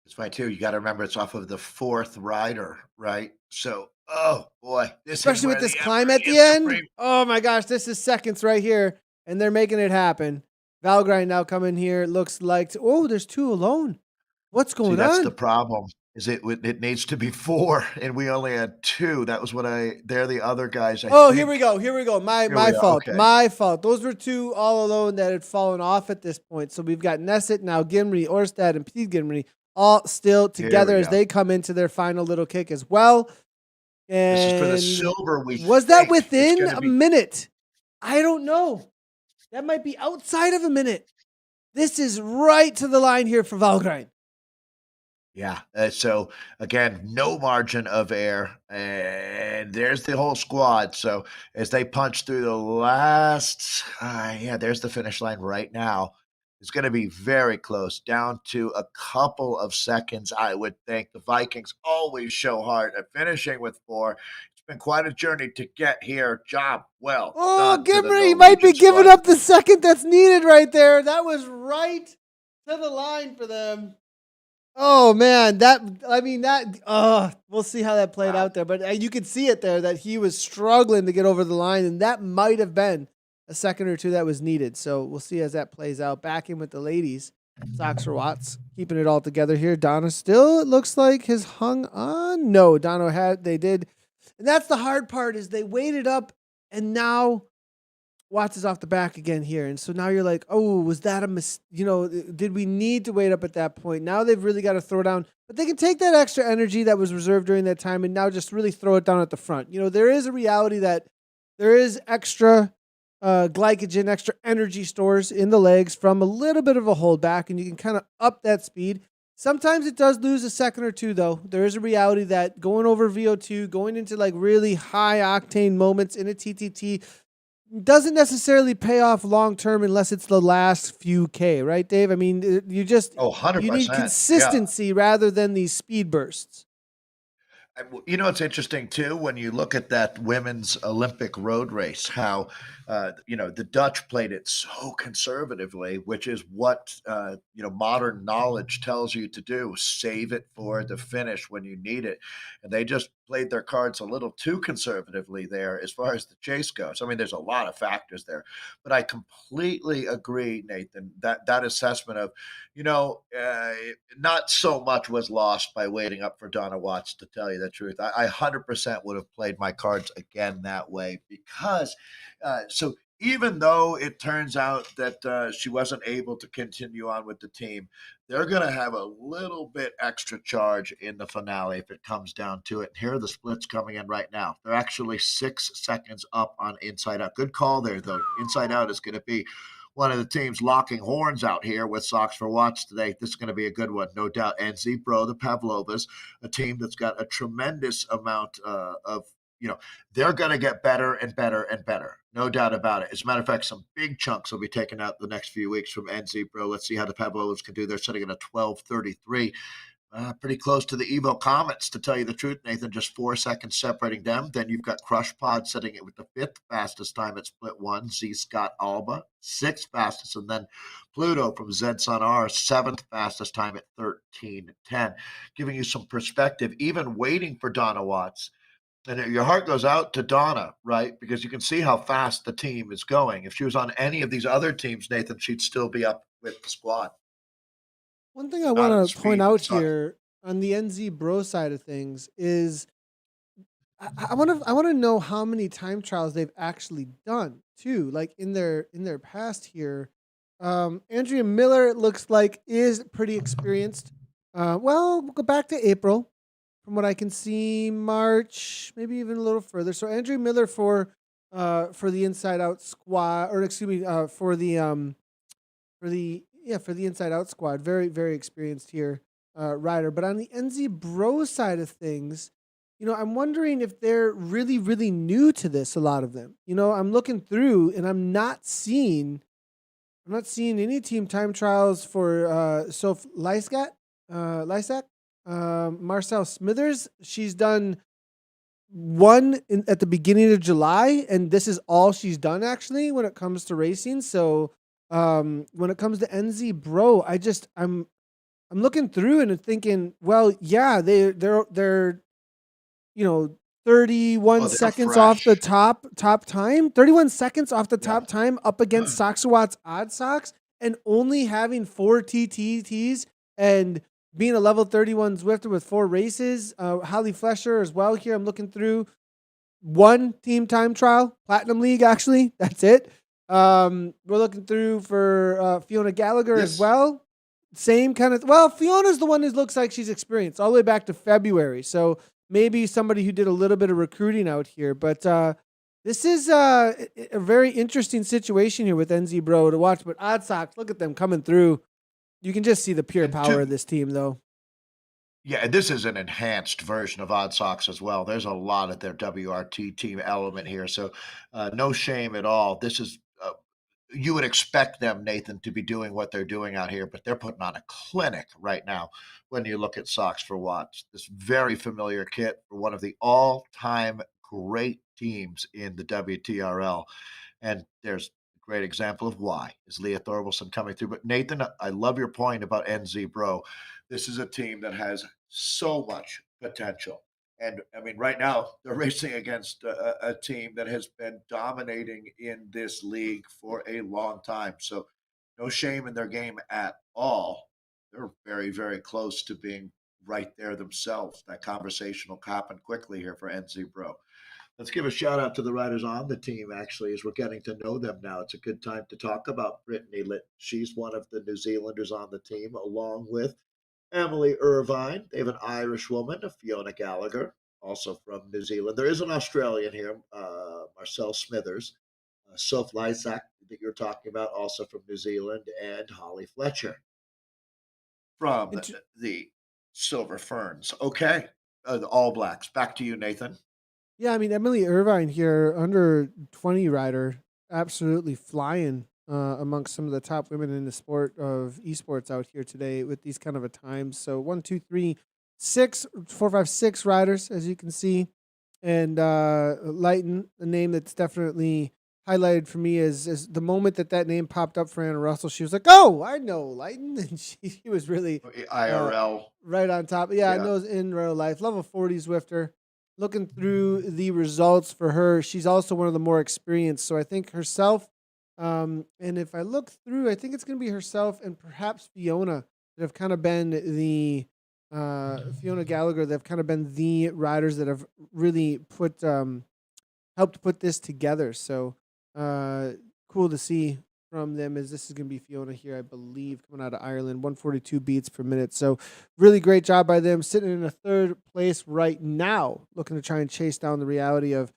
It's fine too. You got to remember it's off of the fourth rider, right? So, oh boy, this is especially with where this the climb effort at the is end. supreme. Oh my gosh, this is seconds right here, and they're making it happen. Valgrind now coming here. It looks like oh, there's 2 alone. What's See, going that's the on? problem. Is it needs to be 4, and we only had 2. That was what they're the other guys, I Oh, here we think. go. Here we go. My Here we my are. fault. Okay. My fault. Those were 2 all alone that had fallen off at this point. So we've got Nesset now, Gimri, Orstad, and Pete Gimri all still Here together we as go. they come into their final little kick as well. This is for the And silver, we was that think. It's within gonna a be minute? I don't know. That might be outside of a minute. This is right to the line here for Valgrind. yeah. So again, no margin of error, and there's the whole squad. So as they punch through the last, yeah, there's the finish line right now. It's going to be very close, down to a couple of seconds, I would think. The Vikings always show heart at finishing with 4. It's been quite a journey to get here. Job well Oh, done to the Gimri might be Norwegian giving squad. up the second that's needed right there. That was right to the line for them. Oh man, we'll see how that played Wow. out there, but you could see it there that he was struggling to get over the line, and that might have been a second or 2 that was needed. So we'll see as that plays out. Back in with the ladies, Sox for Watts keeping it all together here. Donna still it looks like has hung on. No, they did, and that's the hard part is they waited up, and now Watts is off the back again here. And so now you're like, oh, was that a did we need to wait up at that point? Now they've really got to throw down, but they can take that extra energy that was reserved during that time and now just really throw it down at the front. There is a reality that there is extra glycogen, extra energy stores in the legs from a little bit of a holdback, and you can kind of up that speed. Sometimes it does lose a second or 2, though. There is a reality that going over VO2, going into like really high octane moments in a TTT, doesn't necessarily pay off long term unless it's the last few K, right, Dave? I mean, Oh, you need 100%. Yeah. consistency rather than these speed bursts. You know, it's interesting too when you look at that women's Olympic road race, how the Dutch played it so conservatively, which is what modern knowledge tells you to do: save it for the finish when you need it. And they just played their cards a little too conservatively there as far as the chase goes. I mean, there's a lot of factors there, but I completely agree, Nathan, that assessment of not so much was lost by waiting up for Donna Watts, to tell you the truth. I 100% would have played my cards again that way because so even though it turns out that she wasn't able to continue on with the team, they're going to have a little bit extra charge in the finale if it comes down to it. Here are the splits coming in right now. They're actually 6 seconds up on Inside Out. Good call there, though. Inside Out is going to be one of the teams locking horns out here with Sox for Watts today. This is going to be a good one, no doubt. And Zebro, the Pavlovas, a team that's got a tremendous amount they're going to get better and better and better. No doubt about it. As a matter of fact, some big chunks will be taken out the next few weeks from NZ Let's see how the Pavlovas can do. They're sitting at a 12:33. Pretty close to the Evo Comets, to tell you the truth, Nathan. Just 4 seconds separating them. Then you've got Crush Pod sitting it with the 5th fastest time at Split 1. Z Scott Alba, 6th fastest. And then Pluto from Zed Sun R, 7th fastest time at 13:10. Giving you some perspective, even waiting for Donna Watts, And your heart goes out to Donna, right? Because you can see how fast the team is going. If she was on any of these other teams, Nathan, she'd still be up with the squad. One thing I Not at the want to point speed out we saw. here on the NZ Bro side of things is I want to know how many time trials they've actually done too. Like in their past here, Andrea Miller it looks like is pretty experienced. Well, we'll go back to April. From what I can see, March, maybe even a little further. So Andrea Miller for the Inside Out squad, or excuse me, for the Inside Out squad, very very experienced here rider. But on the NZ Bro side of things, I'm wondering if they're really really new to this. A lot of them, I'm looking through and I'm not seeing any team time trials for Soph Lysak, Marcel Smithers. She's done one at the beginning of July, and this is all she's done actually when it comes to racing. So when it comes to NZ Bro, I'm looking through and thinking, well, yeah, they're you know, 31 Oh, they're seconds off the fresh. top time, 31 seconds off the Yeah. top time up against Soxawat's Odd Sox, and only having 4 TTTs and being a level 31 Zwifter with 4 races. Holly Flesher as well here. I'm looking through one team time trial, Platinum League actually. That's it. We're looking through for Fiona Gallagher as This well. Same kind of. Well, Fiona's the one who looks like she's experienced all the way back to February. So maybe somebody who did a little bit of recruiting out here. But this is a very interesting situation here with NZ Bro to watch. But Odd Sox, look at them coming through. You can just see the pure and power of two this team, though. Yeah, and this is an enhanced version of Odd Socks as well. There's a lot of their WRT team element here, so no shame at all. This is you would expect them, Nathan, to be doing what they're doing out here, but they're putting on a clinic right now. When you look at Socks for Watts, this very familiar kit for one of the all-time great teams in the WTRL, and there's a great example of why is Leah Thorwaldson coming through. But Nathan, I love your point about NZ Bro. This is a team that has so much potential. And I mean, right now they're racing against a team that has been dominating in this league for a long time. So, no shame in their game at all. They're very, very close to being right there themselves. That conversation will happen quickly here for NZ Bro. Let's give a shout out to the riders on the team, actually, as we're getting to know them now. It's a good time to talk about Brittany Litton. She's one of the New Zealanders on the team, along with Emily Irvine. They have an Irish woman, Fiona Gallagher, also from New Zealand. There is an Australian here, Marcel Smithers, Soph Lysak, that you're talking about, also from New Zealand, and Holly Fletcher from the Silver Ferns. Okay, the All Blacks. Back to you, Nathan. Yeah, I mean Emily Irvine here, under 20 rider, absolutely flying amongst some of the top women in the sport of esports out here today with these kind of a times. So 1, 2, 3, 6, 4, 5, 6 riders, as you can see, and Lighton, a name that's definitely highlighted for me is the moment that name popped up for Anna Russell. She was like, "Oh, I know Lighton," and she was really uh, IRL. right on top. Yeah, I Yeah. know in real life, level 40 Zwifter. Looking through the results for her, she's also one of the more experienced. So I think herself, and if I look through, I think it's going to be herself and perhaps Fiona that have kind of been the Fiona Gallagher that have kind of been the riders that have really helped put this together. So cool to see from them as this is going to be Fiona here, I believe, coming out of Ireland, 142 beats per minute. So really great job by them, sitting in a third place right now, looking to try and chase down the reality of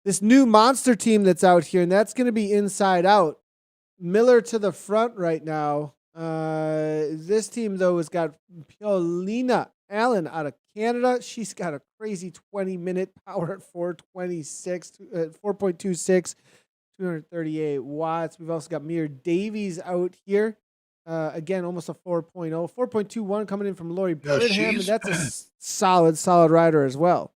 this new monster team that's out here, and that's going to be Inside Out. Miller to the front right now. This team, though, has got Paulina Allen out of Canada. She's got a crazy 20-minute power at 426, 4.26, 238 watts. We've also got Mir Davies out here. Again, almost a 4.0. 4.21 coming in from Lori No, Bridham, and she's that's a solid rider as well.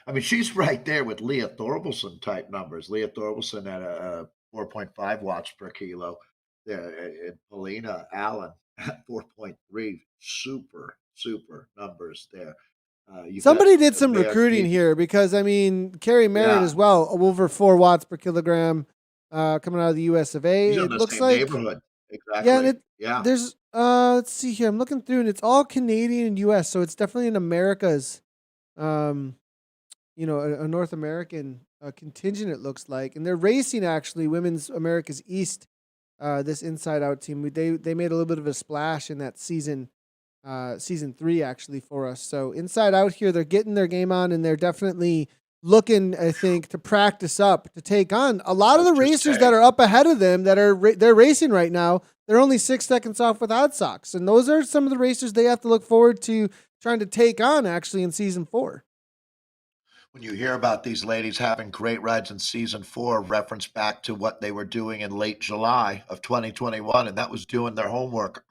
I mean, she's right there with Leah Thorbalson type numbers. Leah Thorbalson at a 4.5 watts per kilo. There, and Polina Allen at 4.3. Super, super numbers there. You've got Somebody did some Bear recruiting Keith. here because I mean Carrie Merritt Yeah, as well, over 4 watts per kilogram, coming out of the US of A. he's in It the looks same like neighborhood. yeah, and Exactly. Yeah. there's let's see here. I'm looking through and it's all Canadian and US, so it's definitely in America's um a North American contingent it looks like. And they're racing actually Women's America's East this Inside Out team. They made a little bit of a splash in that season 3 actually for us. So Inside Out here, they're getting their game on and they're definitely looking, I think, to practice up to take on a lot I of was the just racers that saying. are up ahead of them that they're racing right now. They're only 6 seconds off with Odd Socks, and those are some of the racers they have to look forward to trying to take on actually in season 4. When you hear about these ladies having great rides in season 4, reference back to what they were doing in late July of 2021, and that was doing their homework.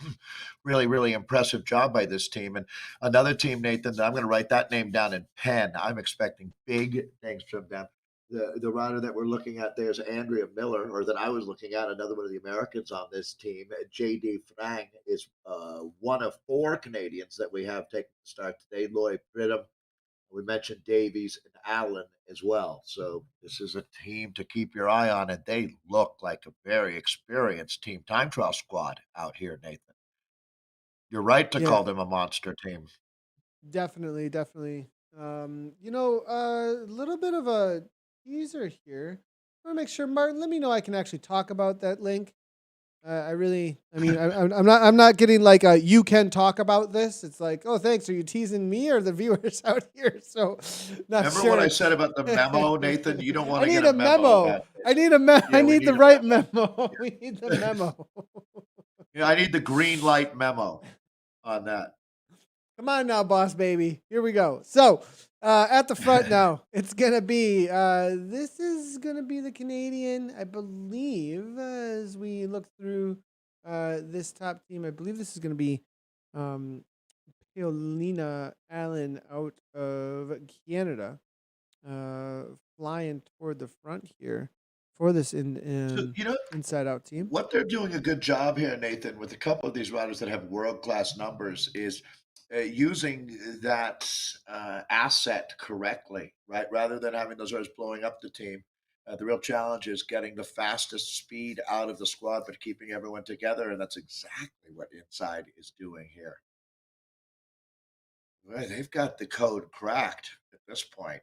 Really, really impressive job by this team. And another team, Nathan, I'm going to write that name down in pen. I'm expecting big things from them. The rider that we're looking at there is Andrea Miller, or that I was looking at, another one of the Americans on this team. JD Frang is one of 4 Canadians that we have taking the start today. Lloyd Bridham, we mentioned Davies and Allen as well. So this is a team to keep your eye on, and they look like a very experienced team time trial squad out here, Nathan. You're right to Yeah, call them a monster team. definitely, definitely. A little bit of a teaser here. I want to make sure, Martin. Let me know I can actually talk about that link. I'm not getting like a you can talk about this. It's like, oh, thanks. Are you teasing me or the viewers out here? So, not Remember what I sure. said about the memo, Nathan? You don't want I to get need a a memo memo. about I this. need a memo. I Yeah, we need the need a right memo. memo. We need the memo. Yeah, I need the green light memo on that. Come on now, boss baby. Here we go. So, at the front now, it's gonna be this is gonna be the Canadian, I believe, as we look through this top team. I believe this is gonna be um, Paolina Allen out of Canada, flying toward the front here for this So, inside out team. what they're doing a good job here, Nathan, with a couple of these riders that have world class numbers is using that asset correctly, right? Rather than having those riders blowing up the team. The real challenge is getting the fastest speed out of the squad, but keeping everyone together. And that's exactly what Inside is doing here. Well, they've got the code cracked at this point.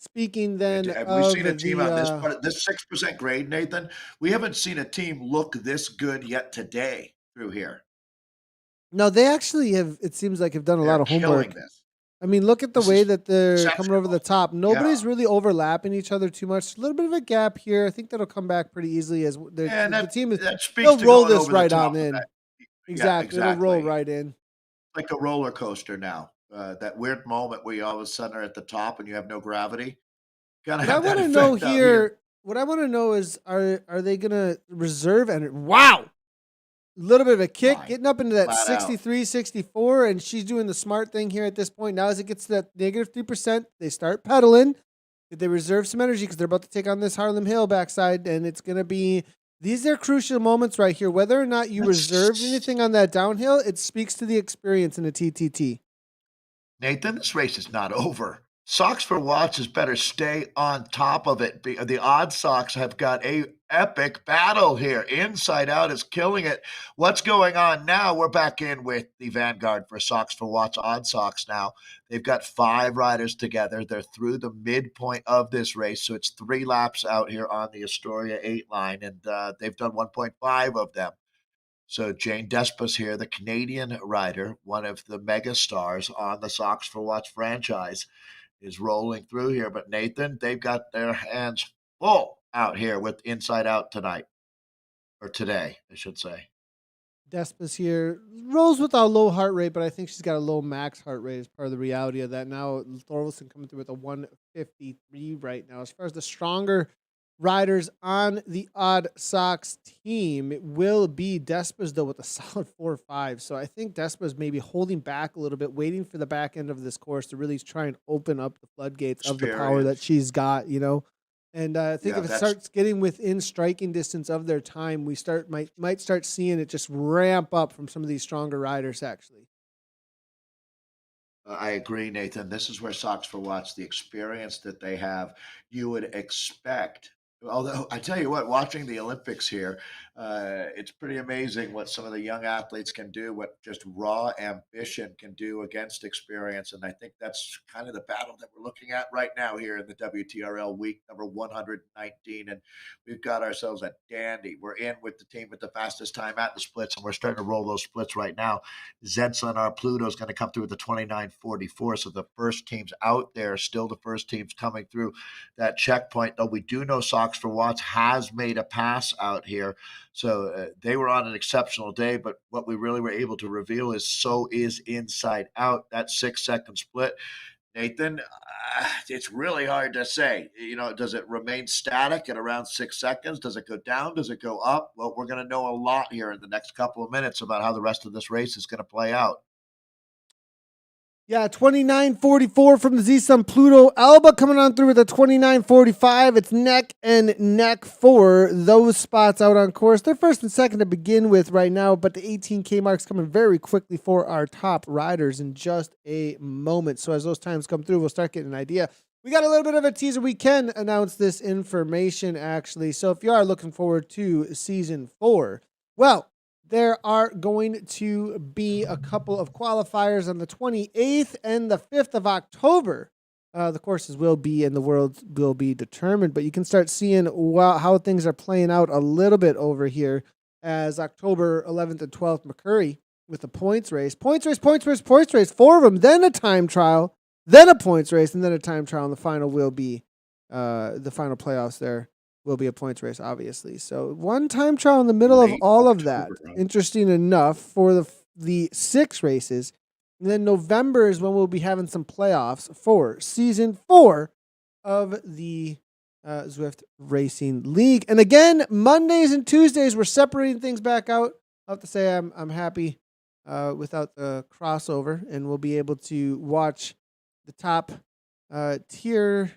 Speaking then Have we of seen a team the on this part, this 6% grade, Nathan? We haven't seen a team look this good yet today through here. no, they actually have. It seems like have done a lot They're of killing homework. this. I mean, look at the This way is that they're coming over the exceptional. top. Yeah. Nobody's really overlapping each other too much. A little bit of a gap here. I think that'll come back pretty easily as And the team is. that speaks They'll to roll going this over the right top on of in. that. Yeah, Exactly, it'll roll exactly. right in. Like a roller coaster now. That weird moment where you all of a sudden are at the top and you have no gravity. Kind of What I have that want to know effect out here. here, what I want to know is, are they gonna reserve and wow, a little bit of a kick, Flying. getting up into that Flat out. 63, 64, and she's doing the smart thing here at this point. Now, as it gets to that negative 3%, they start pedaling. Did they reserve some energy because they're about to take on this Harlem Hill backside, and it's going to be these are crucial moments right here. Whether or not you reserved Let's anything on that downhill, it speaks to the experience in a TTT. Nathan, this race is not over. Sox for Watts better stay on top of it. The Odd Sox have got a epic battle here. Inside Out is killing it. What's going on now? We're back in with the Vanguard for Sox for Watts Odd Sox now. They've got 5 riders together. They're through the midpoint of this race, so it's 3 laps out here on the Astoria 8 line, and they've done 1.5 of them. So Jane Despas here, the Canadian rider, one of the mega stars on the Sox for Watts franchise, is rolling through here. But Nathan, they've got their hands full out here with Inside Out tonight, or today, I should say. Despas here rolls with a low heart rate, but I think she's got a low max heart rate as part of the reality of that. Now Thorvaldsen coming through with a 153 right now. As far as the stronger riders on the Odd Sox team, it will be Despas though with a solid 4.5. So I think Despas maybe holding back a little bit, waiting for the back end of this course to really try and open up the floodgates of the power that Experience. she's got. And I think Yeah, if it that's starts getting within striking distance of their time, we might start seeing it just ramp up from some of these stronger riders. Actually, I agree, Nathan. This is where Sox for Watts, the experience that they have, you would expect. Although I tell you what, watching the Olympics here, it's pretty amazing what some of the young athletes can do, what just raw ambition can do against experience. And I think that's kind of the battle that we're looking at right now here in the WTRL week number 119. And we've got ourselves a dandy. We're in with the team with the fastest time at the splits, and we're starting to roll those splits right now. Zenson, our Pluto, is going to come through with the 29:44. So the first teams out there, still the first teams coming through that checkpoint. Though we do know Sox for Watts has made a pass out here. So they were on an exceptional day. But what we really were able to reveal is so is Inside Out. That 6-second split. Nathan, it's really hard to say. Does it remain static at around 6 seconds? Does it go down? Does it go up? Well, we're going to know a lot here in the next couple of minutes about how the rest of this race is going to play out. Yeah, 29:44 from the Z-Sun Pluto. Alba coming on through with a 29:45. It's neck and neck for those spots out on course. They're first and second to begin with right now, but the 18K mark's coming very quickly for our top riders in just a moment. So as those times come through, we'll start getting an idea. We got a little bit of a teaser. We can announce this information, actually. So if you are looking forward to season 4, well, there are going to be a couple of qualifiers on the 28th and the 5th of October. The courses will be and the world will be determined, but you can start seeing how things are playing out a little bit over here as October 11th and 12th, McCurry with the points race. Points race, 4 of them, then a time trial, then a points race, and then a time trial, and the final will be the final playoffs there. Will be a points race, obviously. So one time trial in the middle of all of that. Interesting enough for the 6 races. And then November is when we'll be having some playoffs for season 4 of the Zwift Racing League. And again, Mondays and Tuesdays, we're separating things back out. I have to say I'm happy without the crossover, and we'll be able to watch the top tier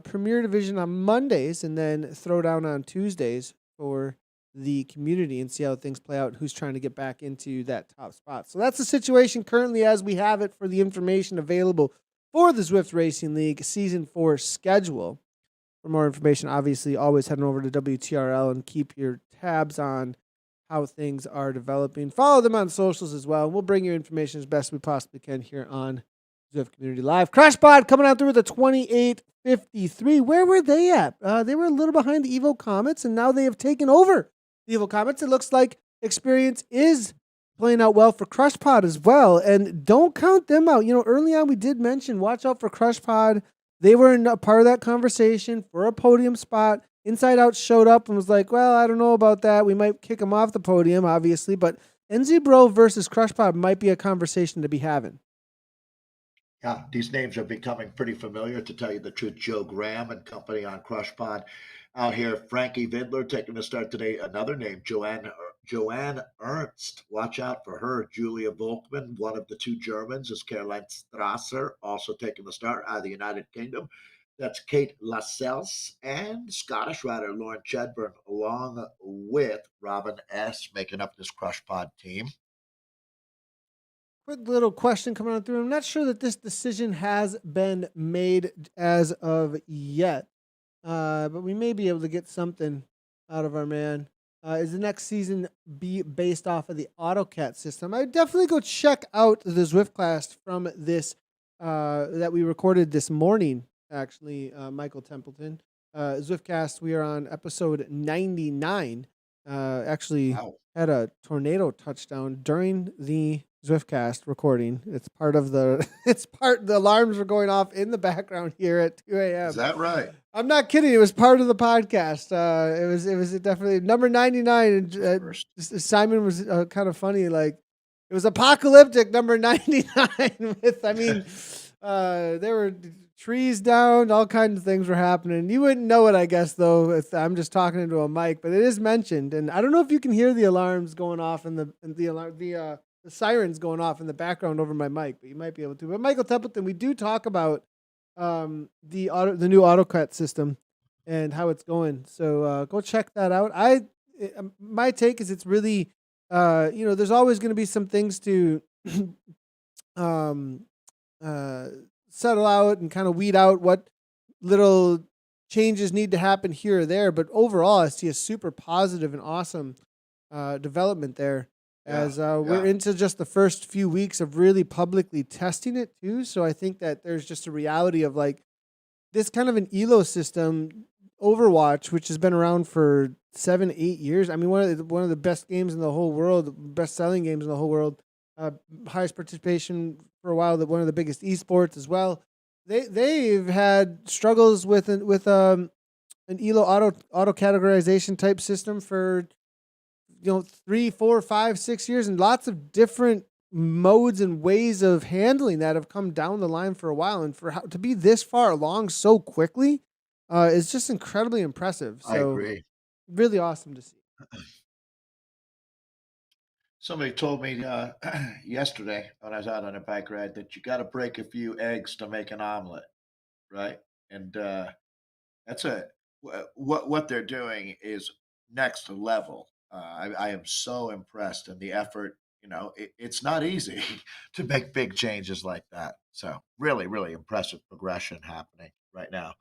Premier Division on Mondays and then throw down on Tuesdays for the community and see how things play out, who's trying to get back into that top spot. So that's the situation currently as we have it for the information available for the Zwift Racing League Season 4 schedule. For more information, obviously, always head over to WTRL and keep your tabs on how things are developing. Follow them on socials as well. We'll bring you information as best we possibly can here on Zwift Community Live. CrashPod coming out through with a 28:53. Where were they at? They were a little behind the Evo Comets, and now they have taken over the Evo Comets. It looks like experience is playing out well for CrushPod as well, and don't count them out. Early on we did mention watch out for CrushPod. They were in a part of that conversation for a podium spot. Inside Out showed up and was like, well, I don't know about that. We might kick them off the podium, obviously, but NZ Bro versus CrushPod might be a conversation to be having. Yeah, these names are becoming pretty familiar, to tell you the truth. Joe Graham and company on CrushPod out here. Frankie Vidler taking the start today. Another name, Joanne Ernst. Watch out for her. Julia Volkmann, one of the 2 Germans, is Caroline Strasser, also taking the start out of the United Kingdom. That's Kate Lascelles and Scottish rider Lauren Chedburn, along with Robin S., making up this CrushPod team. Quick little question coming on through. I'm not sure that this decision has been made as of yet, but we may be able to get something out of our man. Is the next season be based off of the AutoCAT system? I definitely go check out the Zwiftcast from this that we recorded this morning. Actually, Michael Templeton, Zwiftcast. We are on episode 99. Actually, Wow. Had a tornado touchdown during the Zwiftcast recording. It's part of the. The alarms were going off in the background here at 2 a.m. Is that right? I'm not kidding. It was part of the podcast. It was definitely number 99. Simon was kind of funny. Like it was apocalyptic number 99. There were trees down, all kinds of things were happening. You wouldn't know it, I guess, though. If I'm just talking into a mic, but it is mentioned, and I don't know if you can hear the alarms going off and the sirens going off in the background over my mic, but you might be able to. But Michael Templeton, we do talk about the new AutoCAT system and how it's going. So go check that out. My take is it's really, there's always going to be some things to uh, settle out and kind of weed out what little changes need to happen here or there. But overall, I see a super positive and awesome development there Yeah, as we're yeah. into just the first few weeks of really publicly testing it too. So I think that there's just a reality of like this kind of an Elo system, Overwatch, which has been around for 7, 8 years. I mean, one of the best games in the whole world, best selling games in the whole world, uh, highest participation for a while. That one of the biggest esports as well. They've had struggles with an Elo auto categorization type system for 3, 4, 5, 6 years, and lots of different modes and ways of handling that have come down the line for a while. And to be this far along so quickly is just incredibly impressive. I So agree. really awesome to see. Somebody told me yesterday when I was out on a bike ride that you got to break a few eggs to make an omelet, right? And that's what they're doing is next level. I am so impressed in the effort. It's not easy to make big changes like that. So really, really impressive progression happening right now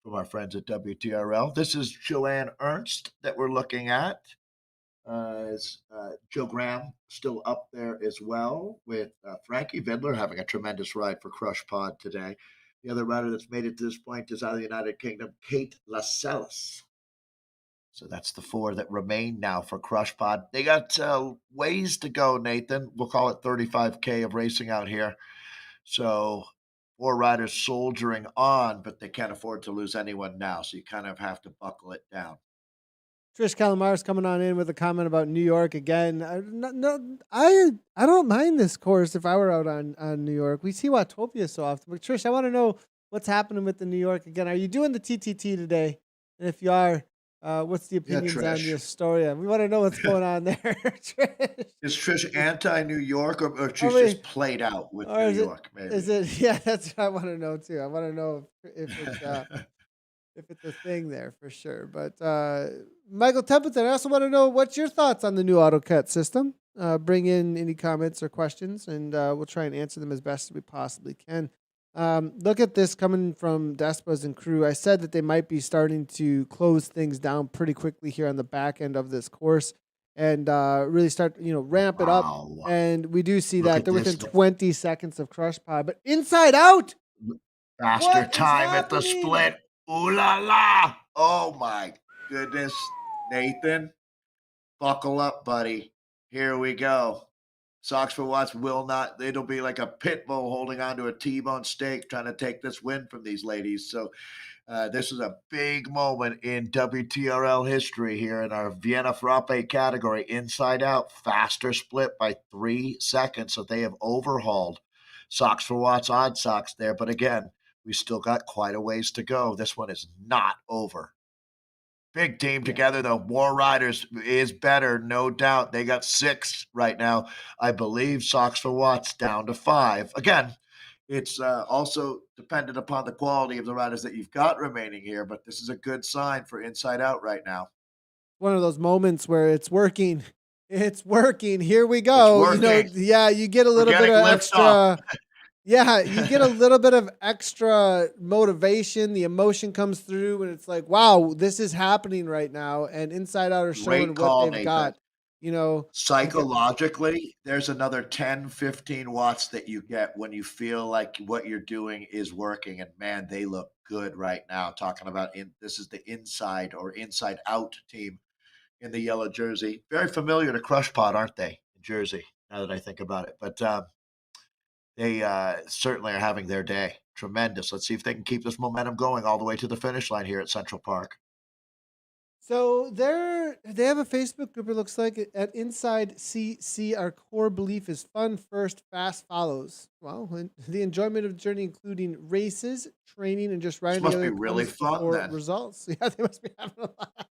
from our friends at WTRL. This is Joanne Ernst that we're looking at. Is Joe Graham still up there as well with Frankie Vidler having a tremendous ride for Crush Pod today. The other rider that's made it to this point is out of the United Kingdom, Kate Lascelles. So that's the four that remain now for Crush Pod. They got ways to go, Nathan. We'll call it 35K of racing out here. So four riders soldiering on, but they can't afford to lose anyone now. So you kind of have to buckle it down. Trish Calamars coming on in with a comment about New York again. I don't mind this course if I were out on New York. We see Watopia so often. But Trish, I want to know what's happening with the New York again. Are you doing the TTT today? And if you are, what's the Yeah, opinions on the Trish. Astoria? We want to know what's going on there, Trish. Is Trish anti New York or Are she's we, just played out with or New is it? York, Is maybe? it? Yeah, that's what I want to know too. I want to know if it's a thing there for sure. But Michael Templeton, I also want to know what's your thoughts on the new AutoCAD system. Bring in any comments or questions, and we'll try and answer them as best as we possibly can. Look at this coming from Despas and crew. I said that they might be starting to close things down pretty quickly here on the back end of this course and really start, ramp it up. Wow. And we do see Look that at they're this. within 20 seconds of Crush Pod. But Inside Out, Faster what is time at the happening? split. Ooh la la. Oh my goodness. Nathan, buckle up, buddy. Here we go. Sox for Watts will not, it'll be like a pit bull holding on to a T-bone steak trying to take this win from these ladies. So this is a big moment in WTRL history here in our Vienna Frappe category. Inside out, faster split by 3 seconds. So they have overhauled Sox for Watts, Odd Sox there. But again, we still got quite a ways to go. This one is not over. Big team together, though. More riders is better, no doubt. They got 6 right now. I believe Sox for Watts down to 5. Again, it's also dependent upon the quality of the riders that you've got remaining here, but this is a good sign for Inside Out right now. One of those moments where it's working. It's working. Here we It's go. working. Yeah, you get a We're little bit getting of liftoff. extra. Yeah, you get a little bit of extra motivation. The emotion comes through, and it's like, wow, this is happening right now. And Inside Out are showing Great what call, they've Nathan. got. You get Psychologically, there's another 10, 15 watts that you get when you feel like what you're doing is working. And man, they look good right now. Talking about this is the inside or inside out team in the yellow jersey. Very familiar to Crush Pod, aren't they? In Jersey, now that I think about it. But they certainly are having their day. Tremendous. Let's see if they can keep this momentum going all the way to the finish line here at Central Park. So they have a Facebook group. It looks like at Inside CC. Our core belief is fun first, fast follows. Well, the enjoyment of the journey, including races, training, and just This riding must be together, really comes fun before then. results. Yeah, they must be having a lot.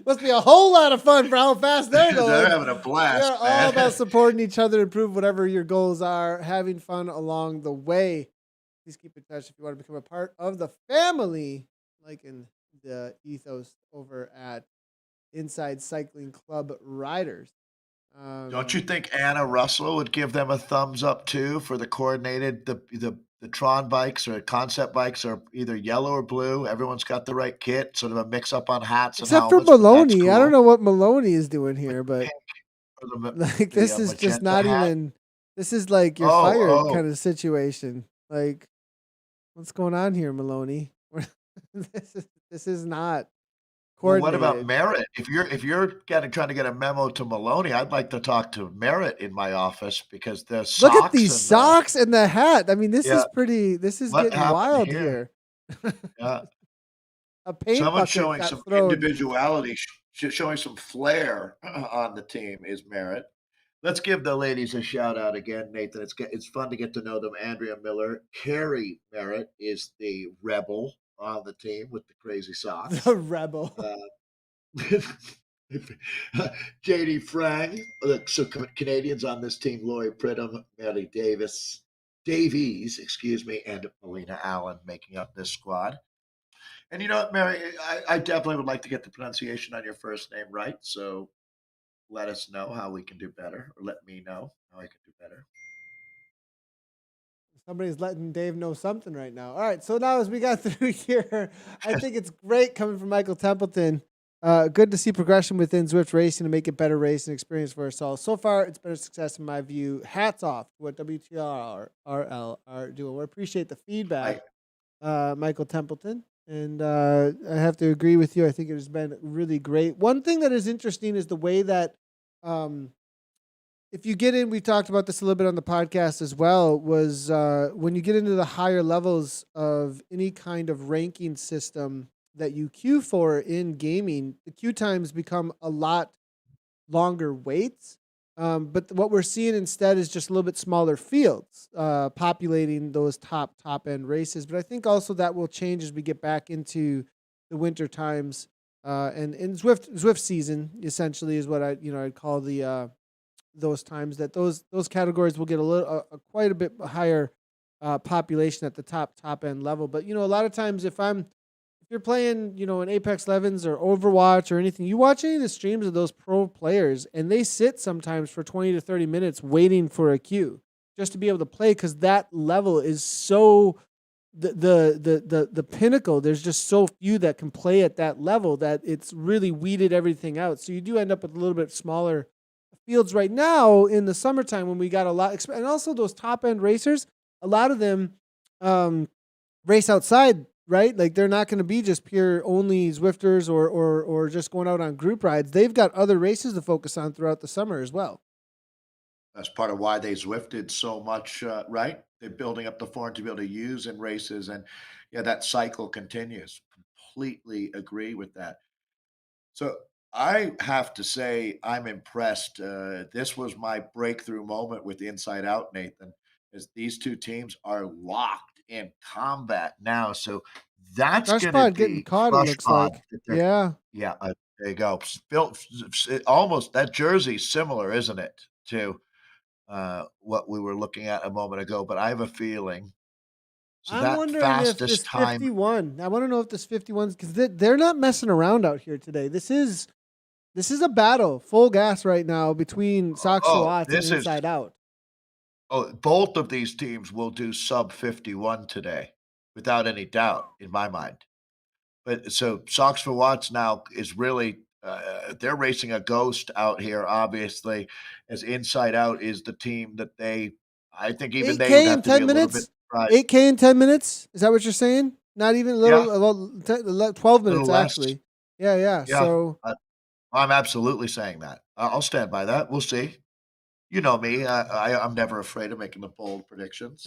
Must be a whole lot of fun for how fast they're They're going. having a We blast, are all man. about supporting each other to improve whatever your goals are, having fun along the way. Please keep in touch if you want to become a part of the family, like in the ethos over at Inside Cycling Club Riders. Don't you Um, think Anna Russell would give them a thumbs up too for the coordinated the Tron bikes or concept bikes are either yellow or blue. Everyone's got the right kit, sort of a mix up on hats and except for helmets, but that's Maloney. I don't cool. know what Maloney is doing With here, the but pink or the like the this is just magenta not hat. even. This is like you're Oh, fired oh. kind of situation. Like, what's going on here, Maloney? This is not Well, what about coordinated. Merritt? If you're getting trying to get a memo to Maloney, I'd like to talk to Merritt in my office because the Look at socks these and socks and the hat. I mean, this yeah, is pretty. This is what getting happened wild here? here. Yeah. A paint Someone bucket showing got some thrown. individuality, showing some flair on the team is Merritt. Let's give the ladies a shout out again, Nathan. It's fun to get to know them. Andrea Miller, Carrie Merritt is the rebel on the team with the crazy The socks. rebel. Uh, JD Frang, so Canadians on this team: Lori Pridham, Melly Davies, excuse me, and Melina Allen making up this squad. And you know what, Mary, I definitely would like to get the pronunciation on your first name right. So let us know how we can do better, or let me know how I can do better. Somebody's letting Dave know something right now. All right, so now as we got through here, I think it's great coming from Michael Templeton. Good to see progression within Zwift Racing to make it better racing experience for ourselves. So far, it's been a success in my view. Hats off to what WTRL are doing. We appreciate the feedback, I Michael Templeton. And I have to agree with you. I think it has been really great. One thing that is interesting is the way that um, if you get in, we talked about this a little bit on the podcast as well, was when you get into the higher levels of any kind of ranking system that you queue for in gaming, the queue times become a lot longer waits. But what we're seeing instead is just a little bit smaller fields populating those top end races. But I think also that will change as we get back into the winter times and in Zwift season. Essentially, is what I'd call the those times that those categories will get a little quite a bit higher population at the top end level. But a lot of times if you're playing an Apex Legends or Overwatch or anything, you watch any of the streams of those pro players and they sit sometimes for 20 to 30 minutes waiting for a queue just to be able to play because that level is so the pinnacle. There's just so few that can play at that level that it's really weeded everything out. So you do end up with a little bit smaller fields right now in the summertime when we got a lot, and also those top end racers, a lot of them race outside, right? Like they're not going to be just pure only Zwifters or just going out on group rides. They've got other races to focus on throughout the summer as well. That's part of why they Zwifted so much, right? They're building up the form to be able to use in races, and yeah, that cycle continues. Completely agree with that. So I have to say, I'm impressed. This was my breakthrough moment with Inside Out, Nathan, as these two teams are locked in combat now. So that's Crush going to Pod getting be caught, it Crush looks Pod. like. Yeah. Yeah, there you go. Built almost that jersey's similar, isn't it, to what we were looking at a moment ago? But I have a feeling. So I'm that wondering if this fastest time. 51, I want to know if this 51's because they're not messing around out here today. This is a battle, full gas right now between Sox for Oh, Watts and this is. Inside Out. Oh, both of these teams will do sub 51 today, without any doubt, in my mind. But so Sox for Watts now is really they're racing a ghost out here, obviously, as Inside Out is the team that I think even they would 8K in have to be 10 a little bit minutes? surprised. 8K in 10 minutes? Is that what you're saying? Not even a Yeah, little, 12 a little minutes less. actually. Yeah, yeah. Yeah, So I'm absolutely saying that. I'll stand by that. We'll see. You know me. I'm never afraid of making the bold predictions.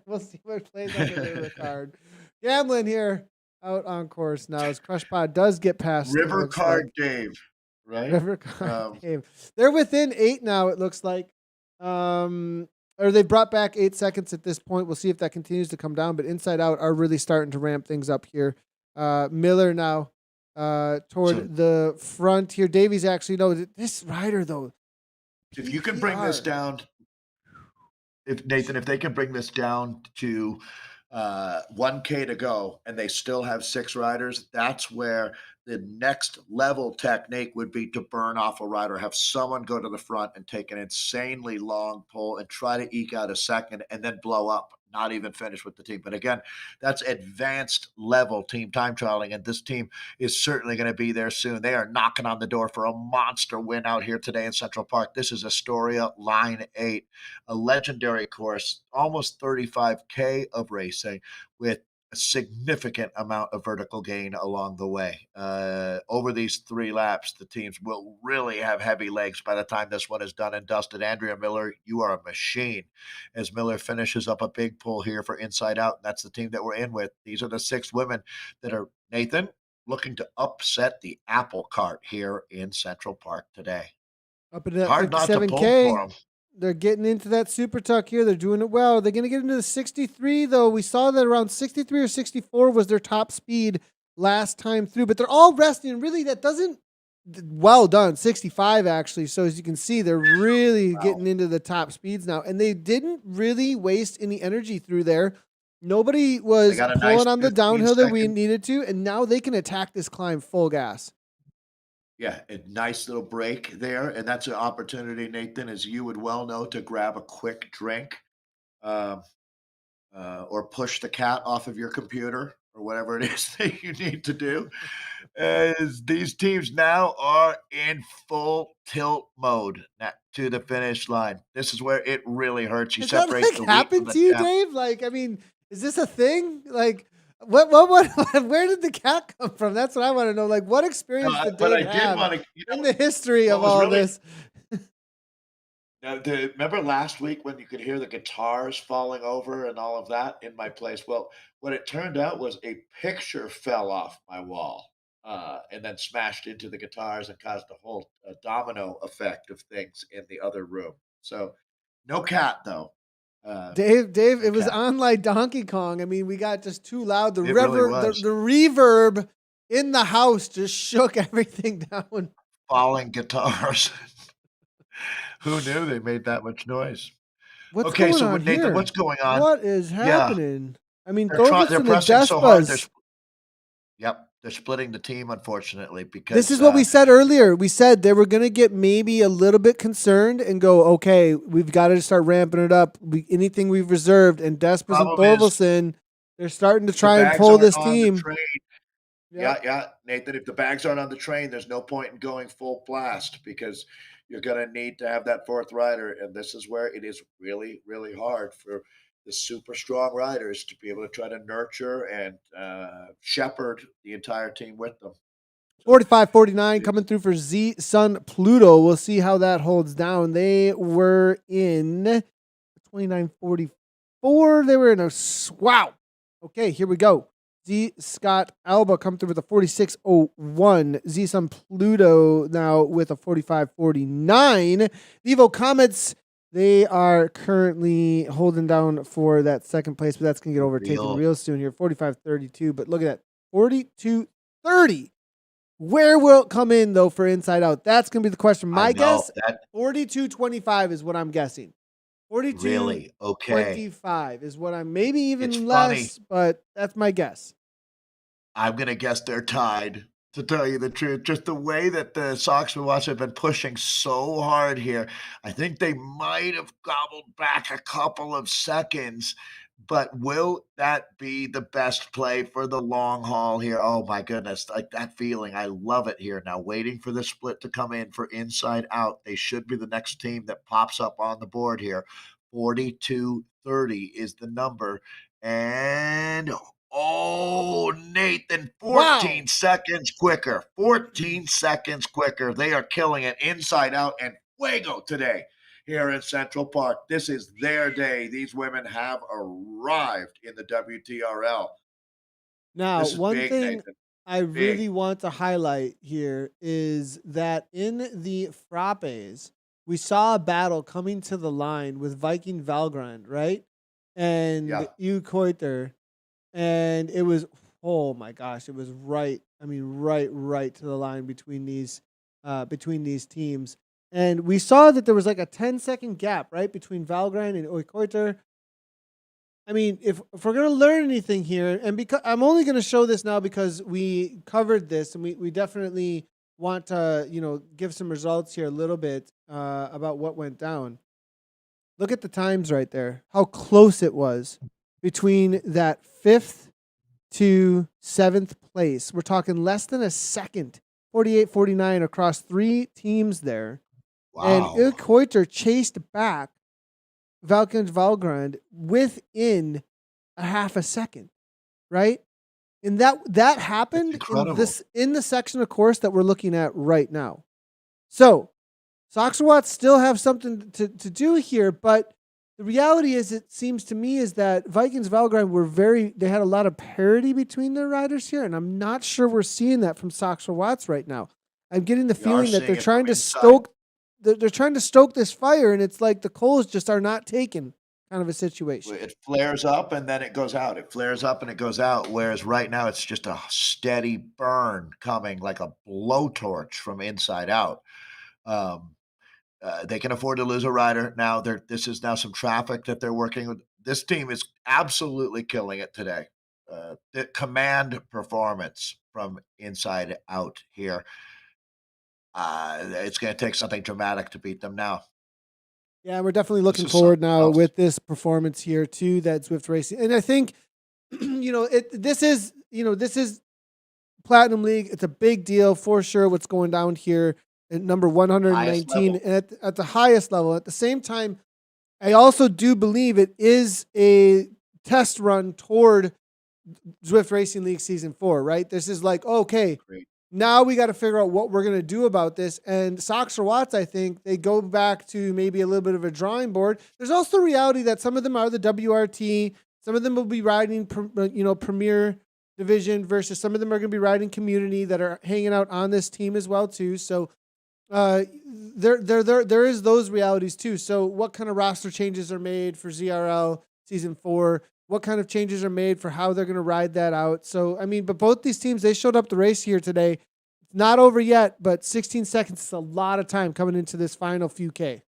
we'll see what plays on the river card. Gambling here out on course now as Crush Pod does get past, it River looks like. Card Dave, right? River Card Um, Dave. They're within 8 now, it looks like. Or they brought back 8 seconds at this point. We'll see if that continues to come down. But Inside Out are really starting to ramp things up here. Miller now so toward the front here. Davies actually, no, this rider, though. if you can bring this PPR. down, if Nathan, if they can bring this down to 1K to go, and they still have 6 riders. That's where the next level technique would be to burn off a rider, have someone go to the front and take an insanely long pull and try to eke out a second and then blow up, not even finish with the team. But again, that's advanced level team time trialing, and this team is certainly going to be there soon. They are knocking on the door for a monster win out here today in Central Park. This is Astoria Line 8, a legendary course, almost 35K of racing with a significant amount of vertical gain along the way. Over these 3 laps, the teams will really have heavy legs by the time this one is done and dusted. Andrea Miller, you are a machine as Miller finishes up a big pull here for Inside Out. And that's the team that we're in with. These are the 6 women that are, Nathan, looking to upset the apple cart here in Central Park today. Up into that Hard not to pull 57K. for them. They're getting into that super tuck here. They're doing it well. They're going to get into the 63, though. We saw that around 63 or 64 was their top speed last time through, but they're all resting. Really, that doesn't well done. 65, actually. So as you can see, they're really getting into the top speeds now, and they didn't really waste any energy through there. Nobody was got a pulling nice on the 15 downhill that we second- needed to, and now they can attack this climb full gas. Yeah, a nice little break there, and that's an opportunity, Nathan, as you would well know, to grab a quick drink, um, or push the cat off of your computer or whatever it is that you need to do. As these teams now are in full tilt mode to the finish line. This is where it really hurts. You Has that separate the wheat from happened the to you, chaff. Dave? Like, I mean, is this a thing? Like, what, where did the cat come from? That's what I want to know. Like, what experience did But I Dave did have want to, in the history what of was all really this? remember last week when you could hear the guitars falling over and all of that in my place? Well, what it turned out was a picture fell off my wall, and then smashed into the guitars and caused a whole domino effect of things in the other room. So, no cat though. Dave, No it was cat. on like Donkey Kong. I mean, we got just too loud. The It really the was. reverb in the house just shook everything down. Falling guitars. Who knew they made that much noise? What's Okay, going so on Nathan, here? what's going on? What is Yeah, happening? I mean, they're Thorvaldsen and pressing so hard. Despas. Yep, they're splitting the team, unfortunately, This because is what we said earlier. We said they were going to get maybe a little bit concerned and go, okay, we've got to start ramping it up. Anything we've reserved, and Despas and problem is Thorvaldsen, they're starting to the try and bags pull aren't this on the team. train. Yep. Yeah, Nathan, if the bags aren't on the train, there's no point in going full blast because you're going to need to have that 4th rider. And this is where it is really, really hard for the super strong riders to be able to try to nurture and shepherd the entire team with them. 45-49 coming through for Z Sun Pluto. We'll see how that holds down. They were in 29-44. They were in a wow. Okay, here we go. Z Scott Alba come through with a 46.01. Z Sun Pluto now with a 45.49. Vivo Comets, they are currently holding down for that second place, but that's going to get overtaken real soon here. 45.32. But look at that. 42.30. Where will it come in, though, for Inside Out? That's going to be the question. My guess, 42.25 is what I'm guessing. 42. Really? Okay. 25 is what I'm, maybe even It's less, funny. but that's my guess. I'm going to guess they're tied, to tell you the truth. Just the way that the Sox we watch have been pushing so hard here. I think they might have gobbled back a couple of seconds, but will that be the best play for the long haul here? Oh my goodness, like that feeling. I love it here. Now waiting for the split to come in for Inside Out. They should be the next team that pops up on the board here. 42.30 is the number. And oh, Nathan, 14 seconds quicker. 14 seconds quicker. They are killing it Inside Out and Fuego today here in Central Park. This is their day. These women have arrived in the WTRL. Now, one big, thing Nathan. I really want to highlight here is that in the Frappes, we saw a battle coming to the line with Viking Valgrand, right? And Hugh Koiter. And it was, oh my gosh, it was right. I mean, right to the line between these teams. And we saw that there was like a 10-second gap, right, between Valgrand and Oikoiter. I mean, if we're gonna learn anything here, and because I'm only gonna show this now because we covered this, and we definitely want to give some results here a little bit about what went down. Look at the times right there. How close it was between that fifth to seventh place. We're talking less than a second, 48-49 across three teams there. And Wow. Ilk Hoyter chased back Valkens Valgrand within a half a second, right? And that happened Incredible. in the section of course that we're looking at right now. So Soxerwatz still have something to do here, but the reality is, it seems to me, is that Vikings Valgrind they had a lot of parity between their riders here, and I'm not sure we're seeing that from Soxerwatz right now. I'm getting the We are feeling that seeing they're it trying from to inside. they're trying to stoke this fire, and it's like the coals just are not taken, kind of a situation. It flares up and then it goes out. It flares up and it goes out. Whereas right now it's just a steady burn coming like a blowtorch from inside out. Um, they can afford to lose a rider now. This is now some traffic that they're working with. This team is absolutely killing it today. The command performance from inside out here. It's going to take something dramatic to beat them now. Yeah, we're definitely This looking is something forward now else. with this performance here too that Zwift Racing, and I think this is Platinum League. It's a big deal for sure. What's going down here at number Highest 119 level. and at the highest level. At the same time, I also do believe it is a test run toward Zwift Racing League Season 4, right? This is like, okay, Great. now we got to figure out what we're going to do about this. And Soxer Watts, I think, they go back to maybe a little bit of a drawing board. There's also the reality that some of them are the WRT, some of them will be riding, Premier Division, versus some of them are going to be riding Community that are hanging out on this team as well too. So there is those realities too. So what kind of roster changes are made for ZRL Season 4? What kind of changes are made for how they're going to ride that out? So, I mean, but both these teams, they showed up the race here today. It's not over yet, but 16 seconds is a lot of time coming into this final few K.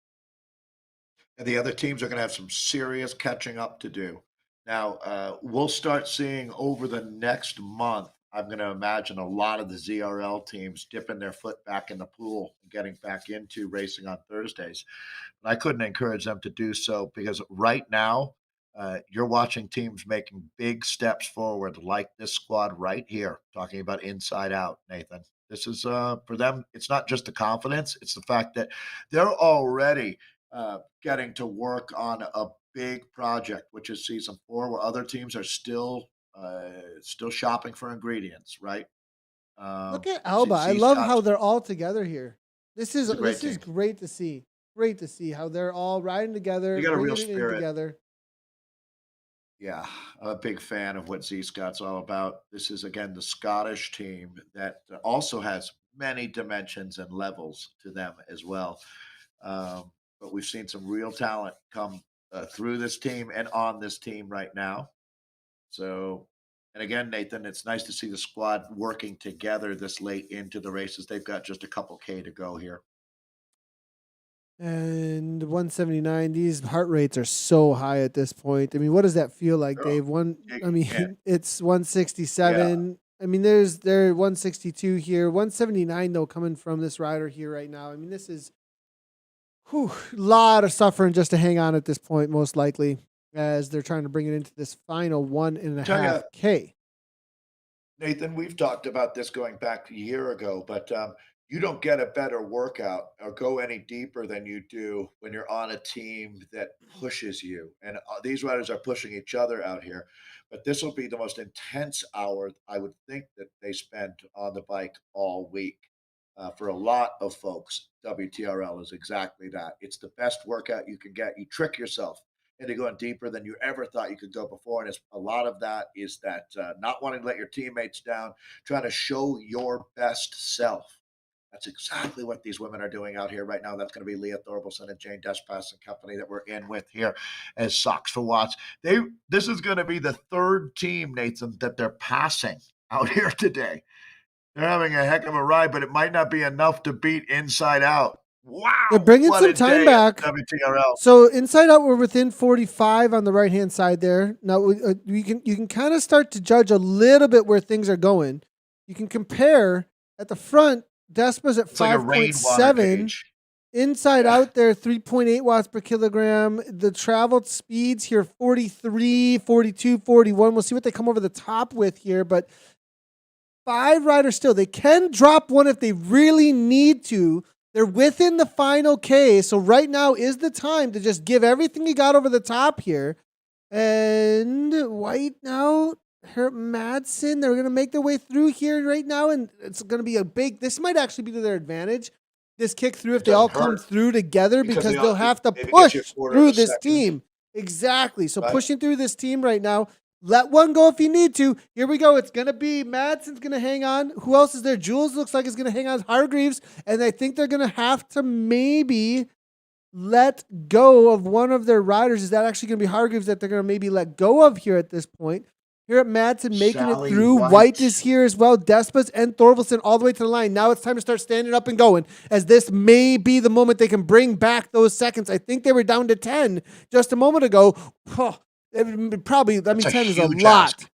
And the other teams are going to have some serious catching up to do. Now, we'll start seeing over the next month. I'm going to imagine a lot of the ZRL teams dipping their foot back in the pool and getting back into racing on Thursdays. But I couldn't encourage them to do so because right now, you're watching teams making big steps forward, like this squad right here, talking about inside out, Nathan. This is for them. It's not just the confidence; it's the fact that they're already getting to work on a big project, which is season 4, where other teams are still shopping for ingredients, right? Look at See, Alba. I see love how Scott's they're all together here. it's a great This is team. great to see. Great to see how they're all riding They together, got a real bringing it in spirit. together. Yeah, I'm a big fan of what Z Scott's all about. This is again the Scottish team that also has many dimensions and levels to them as well. But we've seen some real talent come through this team and on this team right now. So, and again, Nathan, it's nice to see the squad working together this late into the races. They've got just a couple K to go here. And 179, these heart rates are so high at this point. I mean, what does that feel like, Girl, Dave? I yeah, mean, it's yeah. 167. I mean, they're 162 here. 179 though, coming from this rider here right now. I mean, this is a lot of suffering just to hang on at this point, most likely, as they're trying to bring it into this final one and a Tell you, half K. Nathan, we've talked about this going back a year ago, but you don't get a better workout or go any deeper than you do when you're on a team that pushes you. And these riders are pushing each other out here. But this will be the most intense hour I would think that they spend on the bike all week. For a lot of folks, WTRL is exactly that. It's the best workout you can get. You trick yourself into going deeper than you ever thought you could go before. And it's, a lot of that is that not wanting to let your teammates down, trying to show your best self. That's exactly what these women are doing out here right now. That's going to be Leah Thorbalson and Jane Despas and company that we're in with here as Socks for Watts. This is going to be the third team, Nathan, that they're passing out here today. They're having a heck of a ride, but it might not be enough to beat Inside Out. They're Wow, bringing what some a time day at back. the WTRL. So inside out, we're within 45 on the right hand side there. Now you can kind of start to judge a little bit where things are going. You can compare at the front. Despa's at It's like a rainwater 5.7. gauge. Inside Yeah. out there, 3.8 watts per kilogram. The traveled speeds here, 43, 42, 41. We'll see what they come over the top with here. But 5 riders still. They can drop one if they really need to. They're within the final K. So right now is the time to just give everything you got over the top here. And White now, Madsen, they're going to make their way through here right now. And it's going to be this might actually be to their advantage. This kick through if they all come through together because they'll have to push through this team. Exactly. So pushing through this team right now. Let one go if you need to. Here we go. It's going to be Madsen's going to hang on. Who else is there? Jules looks like is going to hang on. Hargreaves. And I think they're going to have to maybe let go of one of their riders. Is that actually going to be Hargreaves that they're going to maybe let go of here at this point? Here at Madsen making Sally it through. White. White is here as well. Despas and Thorvaldsen all the way to the line. Now it's time to start standing up and going, as this may be the moment they can bring back those seconds. I think they were down to 10 just a moment ago. Probably, 10 is a lot. Ask.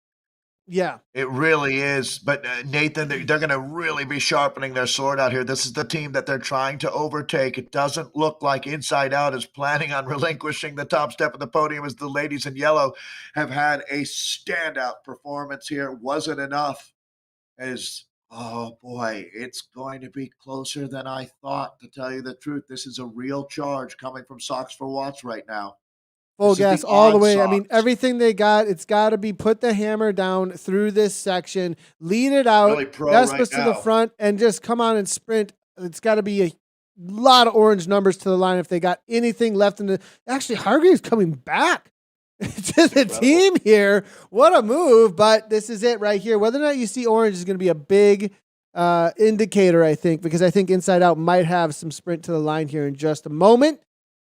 Yeah. It really is. But Nathan, they're going to really be sharpening their sword out here. This is the team that they're trying to overtake. It doesn't look like Inside Out is planning on relinquishing the top step of the podium, as the ladies in yellow have had a standout performance here. Wasn't enough. Oh boy, it's going to be closer than I thought, to tell you the truth. This is a real charge coming from Socks for Watts right now. Full gas all the way. I mean, everything they got, it's got to be put the hammer down through this section, lead it out, really Despas to the front, and just come on and sprint. It's got to be a lot of orange numbers to the line if they got anything left in the. Actually, Hargreaves coming back to the team here. What a move! But this is it right here. Whether or not you see orange is going to be a big indicator, I think, because I think Inside Out might have some sprint to the line here in just a moment.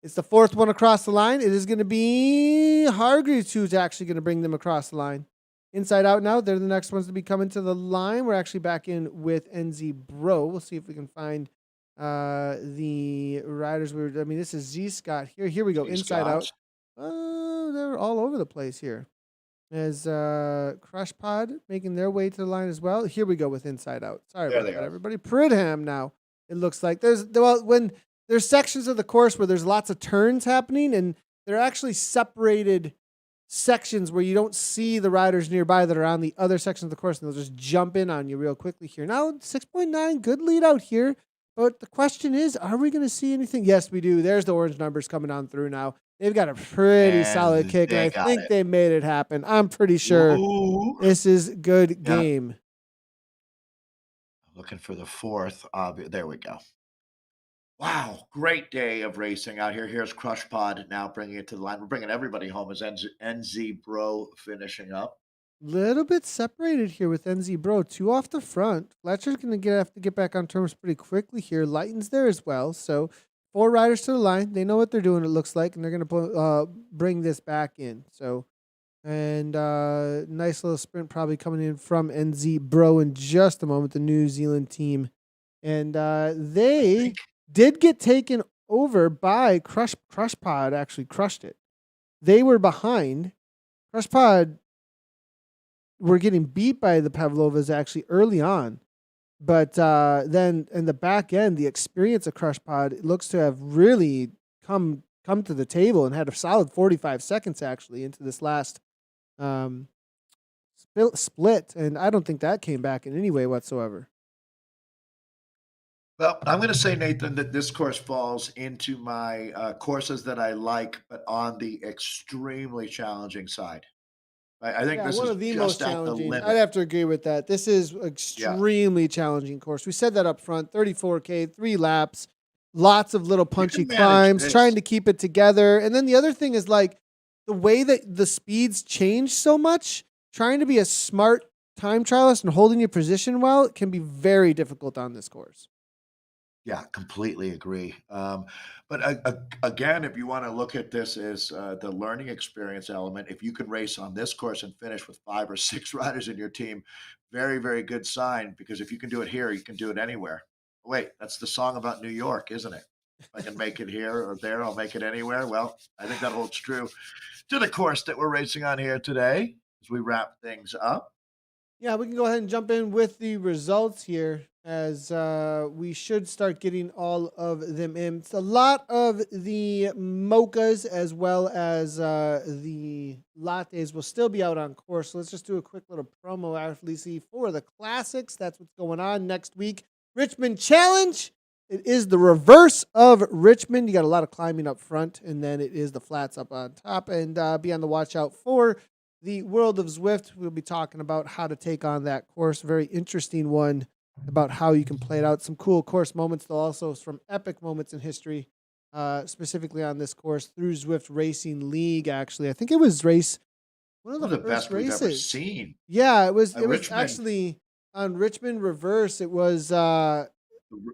It's the fourth one across the line. It is going to be Hargreaves who's actually going to bring them across the line. Inside Out now. They're the next ones to be coming to the line. We're actually back in with NZ Bro. We'll see if we can find the riders. This is Z Scott here. Here we go. Inside Out. They're all over the place here. As Crush Pod making their way to the line as well. Here we go with Inside Out. Sorry about that, everybody. Pridham now. It looks like there's sections of the course where there's lots of turns happening, and they're actually separated sections where you don't see the riders nearby that are on the other sections of the course, and they'll just jump in on you real quickly here. Now, 6.9, good lead out here. But the question is, are we going to see anything? Yes, we do. There's the orange numbers coming on through now. They've got a pretty solid kick, and I think they made it happen. I'm pretty sure this is good game. Looking for the fourth. There we go. Wow, great day of racing out here. Here's Crush Pod now bringing it to the line. We're bringing everybody home as NZ Bro finishing up. Little bit separated here with NZ Bro. 2 off the front. Fletcher's going to have to get back on terms pretty quickly here. Lighton's there as well. So 4 riders to the line. They know what they're doing, it looks like, and they're going to bring this back in. So, and nice little sprint probably coming in from NZ Bro in just a moment, the New Zealand team. And they did get taken over by Crush Pod. Actually crushed it. They were behind. Crush Pod were getting beat by the Pavlovas actually early on. But then in the back end, the experience of Crush Pod looks to have really come to the table and had a solid 45 seconds actually into this last split. And I don't think that came back in any way whatsoever. Well, I'm going to say, Nathan, that this course falls into my courses that I like, but on the extremely challenging side. I think this one is of the just most at the challenging. limit. I'd have to agree with that. This is extremely challenging course. We said that up front. 34K, 3 laps, lots of little punchy climbs, trying to keep it together. And then the other thing is like the way that the speeds change so much. Trying to be a smart time trialist and holding your position well can be very difficult on this course. Yeah, completely agree. But again, if you want to look at this as the learning experience element, if you can race on this course and finish with 5 or 6 riders in your team, very, very good sign. Because if you can do it here, you can do it anywhere. Wait, that's the song about New York, isn't it? If I can make it here or there, I'll make it anywhere. Well, I think that holds true to the course that we're racing on here today as we wrap things up. Yeah, we can go ahead and jump in with the results here as we should start getting all of them in. It's a lot of the mochas as well as the lattes will still be out on course. So let's just do a quick little promo, Lisi, for the classics. That's what's going on next week. Richmond Challenge. It is the reverse of Richmond. You got a lot of climbing up front, and then it is the flats up on top. And be on the watch out for the World of Zwift. We'll be talking about how to take on that course. Very interesting one about how you can play it out. Some cool course moments, though, also from epic moments in history, specifically on this course through Zwift Racing League. Actually, I think it was one of the first best races we've ever seen. Yeah, it was. It was Richmond. actually on Richmond Reverse. It was.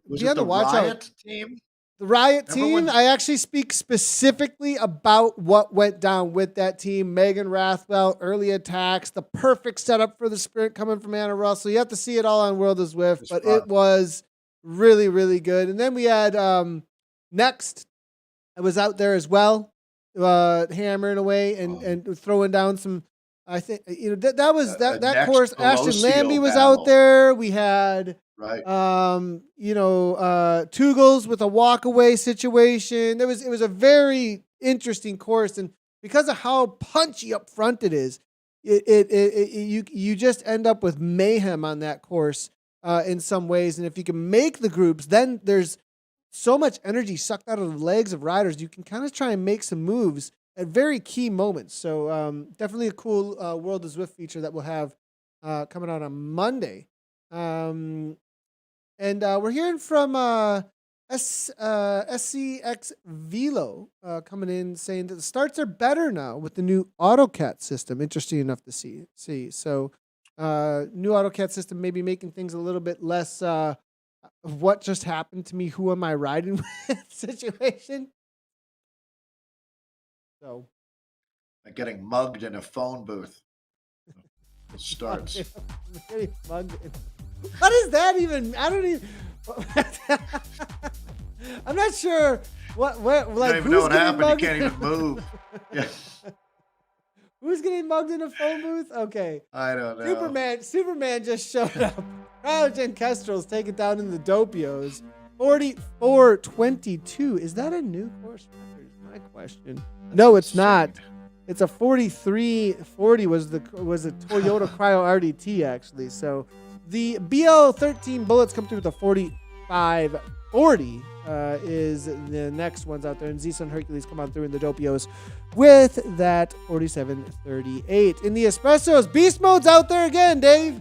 Was Be it on the the watch out. Riot team? The Riot Remember team, when- I actually speak specifically about what went down with that team. Megan Rathwell, early attacks, the perfect setup for the sprint coming from Anna Russell. You have to see it all on World of Zwift, It's but fun. it was really, really good. And then we had Next. I was out there as well, hammering away and throwing down some. I think that was that Next course. Ashton Colosio Lambie was battle. out there. We had. Right. Tugels with a walkaway situation. It was a very interesting course, and because of how punchy up front it is, you just end up with mayhem on that course in some ways. And if you can make the groups, then there's so much energy sucked out of the legs of riders. You can kind of try and make some moves at very key moments. So definitely a cool World of Zwift feature that we'll have coming out on Monday. And we're hearing from SCX Velo coming in saying that the starts are better now with the new AutoCat system. Interesting enough to see. So new AutoCat system maybe making things a little bit less what just happened to me, who am I riding with situation. So Like getting mugged in a phone booth. It starts. Getting mugged. What is that even? I don't even. I'm not sure what You don't like even know who's what getting happened. You mugged. can't even move. Yeah, Who's getting mugged in a phone booth? Okay, I don't know. Superman just showed up. Cryogen Kestrel's taken down in the Dopios. 44:22. Is that a new course record? Is my question. No, it's not. It's a 43:40 was a Toyota Cryo RDT actually. So the BL13 Bullets come through with a 45:40 is the next ones out there, and Z-Sun Hercules come on through in the Dopios with that 47:38. In the Espressos, Beast Mode's out there again, Dave.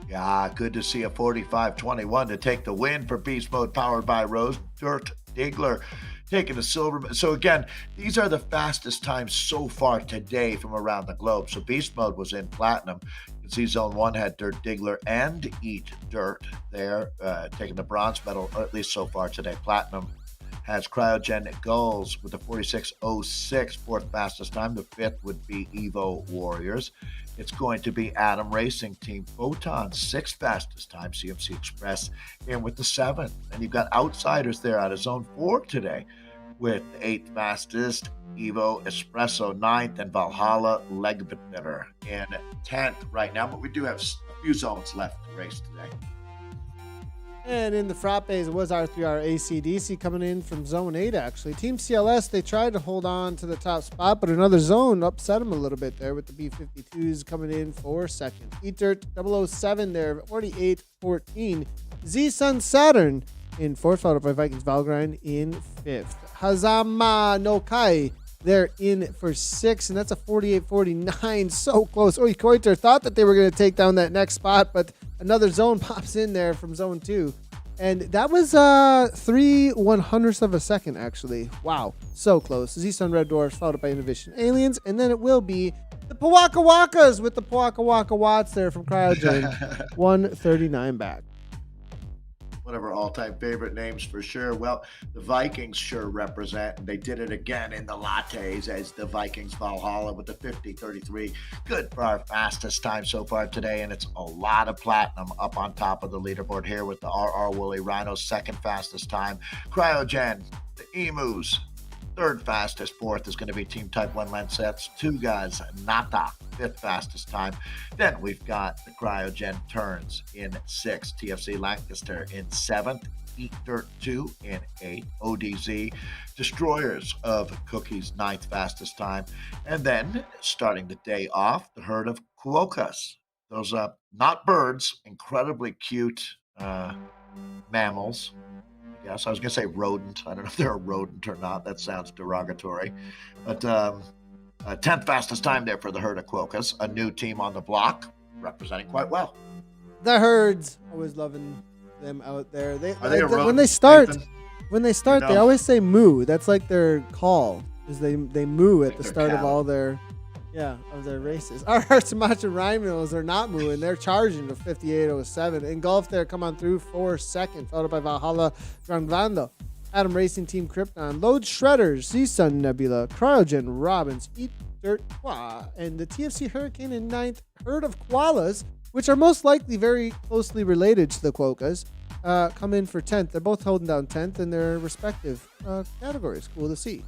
Yeah, good to see a 45:21 to take the win for Beast Mode, powered by Rose Dirt Digler, taking the silver. So again, these are the fastest times so far today from around the globe. So Beast Mode was in platinum. You can see Zone 1 had Dirt Digler and Eat Dirt there, taking the bronze medal, or at least so far today. Platinum has Cryogen Gulls with the 46:06, fourth fastest time. The fifth would be Evo Warriors. It's going to be Atom Racing Team Photon, sixth fastest time. CMC Express in with the seventh. And you've got outsiders there out of Zone 4 today with the eighth fastest, Evo Espresso ninth, and Valhalla Legbiter in 10th right now. But we do have a few zones left to race today. And in the Frappes, it was R3R ACDC coming in from Zone 8, actually. Team CLS, they tried to hold on to the top spot, but another zone upset them a little bit there with the B52s coming in for second. Eat-Dirt 007 there, 48-14. Z-Sun Saturn in fourth, followed by Vikings Valgrind in fifth. Hazama no Kai, they're in for sixth, and that's a 48-49. So close. Koiter thought that they were going to take down that next spot, but another zone pops in there from Zone 2. And that was 3/100ths of a second, actually. Wow. So close. Z-Sun Red Dwarfs, followed by Innovation Aliens. And then it will be the Pawaka Wakas with the Pawaka Waka Watts there from Cryogen. 139 back. one of our all-time favorite names for sure. Well, the Vikings sure represent, and they did it again in the lattes as the Vikings Valhalla with the 50-33. Good for our fastest time so far today, and it's a lot of platinum up on top of the leaderboard here with the RR Woolly Rhinos, second fastest time. Cryogen, the Emus, third fastest. Fourth is going to be Team Type 1 Lancets. Two guys, Nata, fifth fastest time. Then we've got the Cryogen Turns in sixth. TFC Lancaster in seventh. Eat Dirt 2 in eighth. ODZ Destroyers of Cookies, ninth fastest time. And then starting the day off, the herd of Quokkas. Those not birds, incredibly cute mammals. Yes, I was going to say rodent. I don't know if they're a rodent or not. That sounds derogatory. But 10th fastest time there for the herd of Quokkas. A new team on the block, representing quite well. The herds, always loving them out there. Are they a when rodent, they start, Nathan? they No. always say moo. That's like their call. Is they moo at the They're start of cattle. all their of their races. Our Sumatra Rhinos are not mooing. They're charging to 58.07. Engulfed there, come on through 4 seconds, followed by Valhalla Granglando. Adam Racing Team Krypton, Load Shredders, Seasun Nebula, Cryogen Robbins, Eat Dirt Qua, and the TFC Hurricane in ninth. Herd of Koalas, which are most likely very closely related to the Quokkas, come in for 10th. They're both holding down 10th in their respective categories. Cool to see.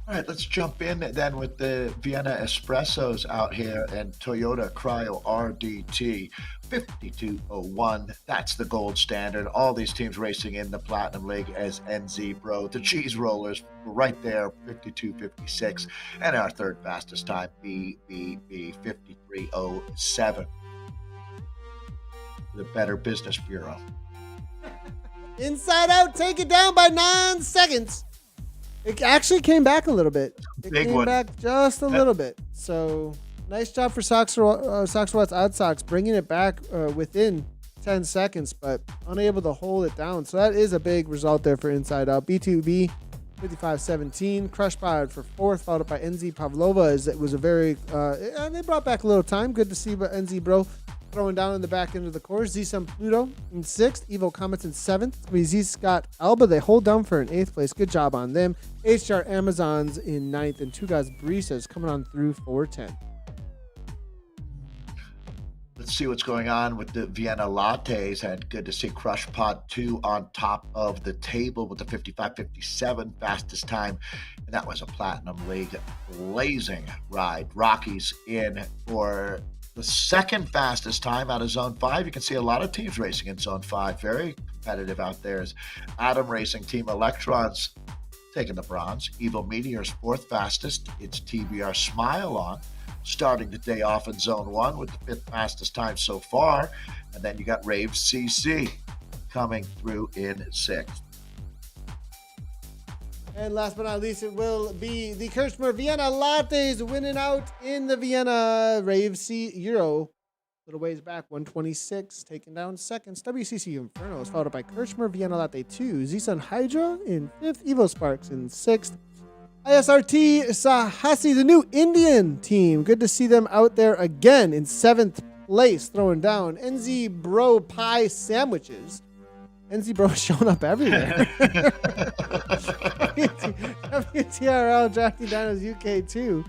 All right, let's jump in then with the Vienna Espressos out here and Toyota Cryo RDT 5201. That's the gold standard. All these teams racing in the Platinum League as NZ Bro. The Cheese Rollers right there, 52.56. And our third fastest time, BBB 53.07. The Better Business Bureau. Inside Out, take it down by 9 seconds. It actually came back a little bit. It Big came one. back just a little bit. So nice job for Sox Watts Odd Sox bringing it back within 10 seconds, but unable to hold it down. So that is a big result there for Inside Out. B2B 55-17. Crush Pod for fourth, followed by NZ Pavlova. As it was a very and they brought back a little time. Good to see NZ Bro throwing down in the back end of the course. Z-Sun Pluto in sixth. Evo Comets in seventh. Z Scott Alba, they hold down for an eighth place. Good job on them. HR Amazons in ninth. And Two Guys Baristas coming on through 410. Let's see what's going on with the Vienna Lattes. And good to see Crush Pod 2 on top of the table with the 55.57 fastest time. And that was a Platinum League blazing ride. Rockies in for the second fastest time out of Zone 5. You can see a lot of teams racing in Zone 5. Very competitive out there. As Adam Racing Team Electrons taking the bronze. Evil Meteor's fourth fastest. It's TBR Smile on, starting the day off in Zone 1 with the fifth fastest time so far. And then you got Rave CC coming through in sixth. And last but not least, it will be the Kirchner Vienna Lattes winning out in the Vienna Rave C Euro. Little ways back, 126, taking down seconds. WCC Inferno is followed by Kirchner Vienna Latte 2. Z-Sun Hydra in fifth. Evo Sparks in sixth. ISRT Sahasi, the new Indian team. Good to see them out there again in seventh place, throwing down NZ Bro Pie Sandwiches. NZ Bro showing up everywhere. WTRL Drafting Dinos UK 2,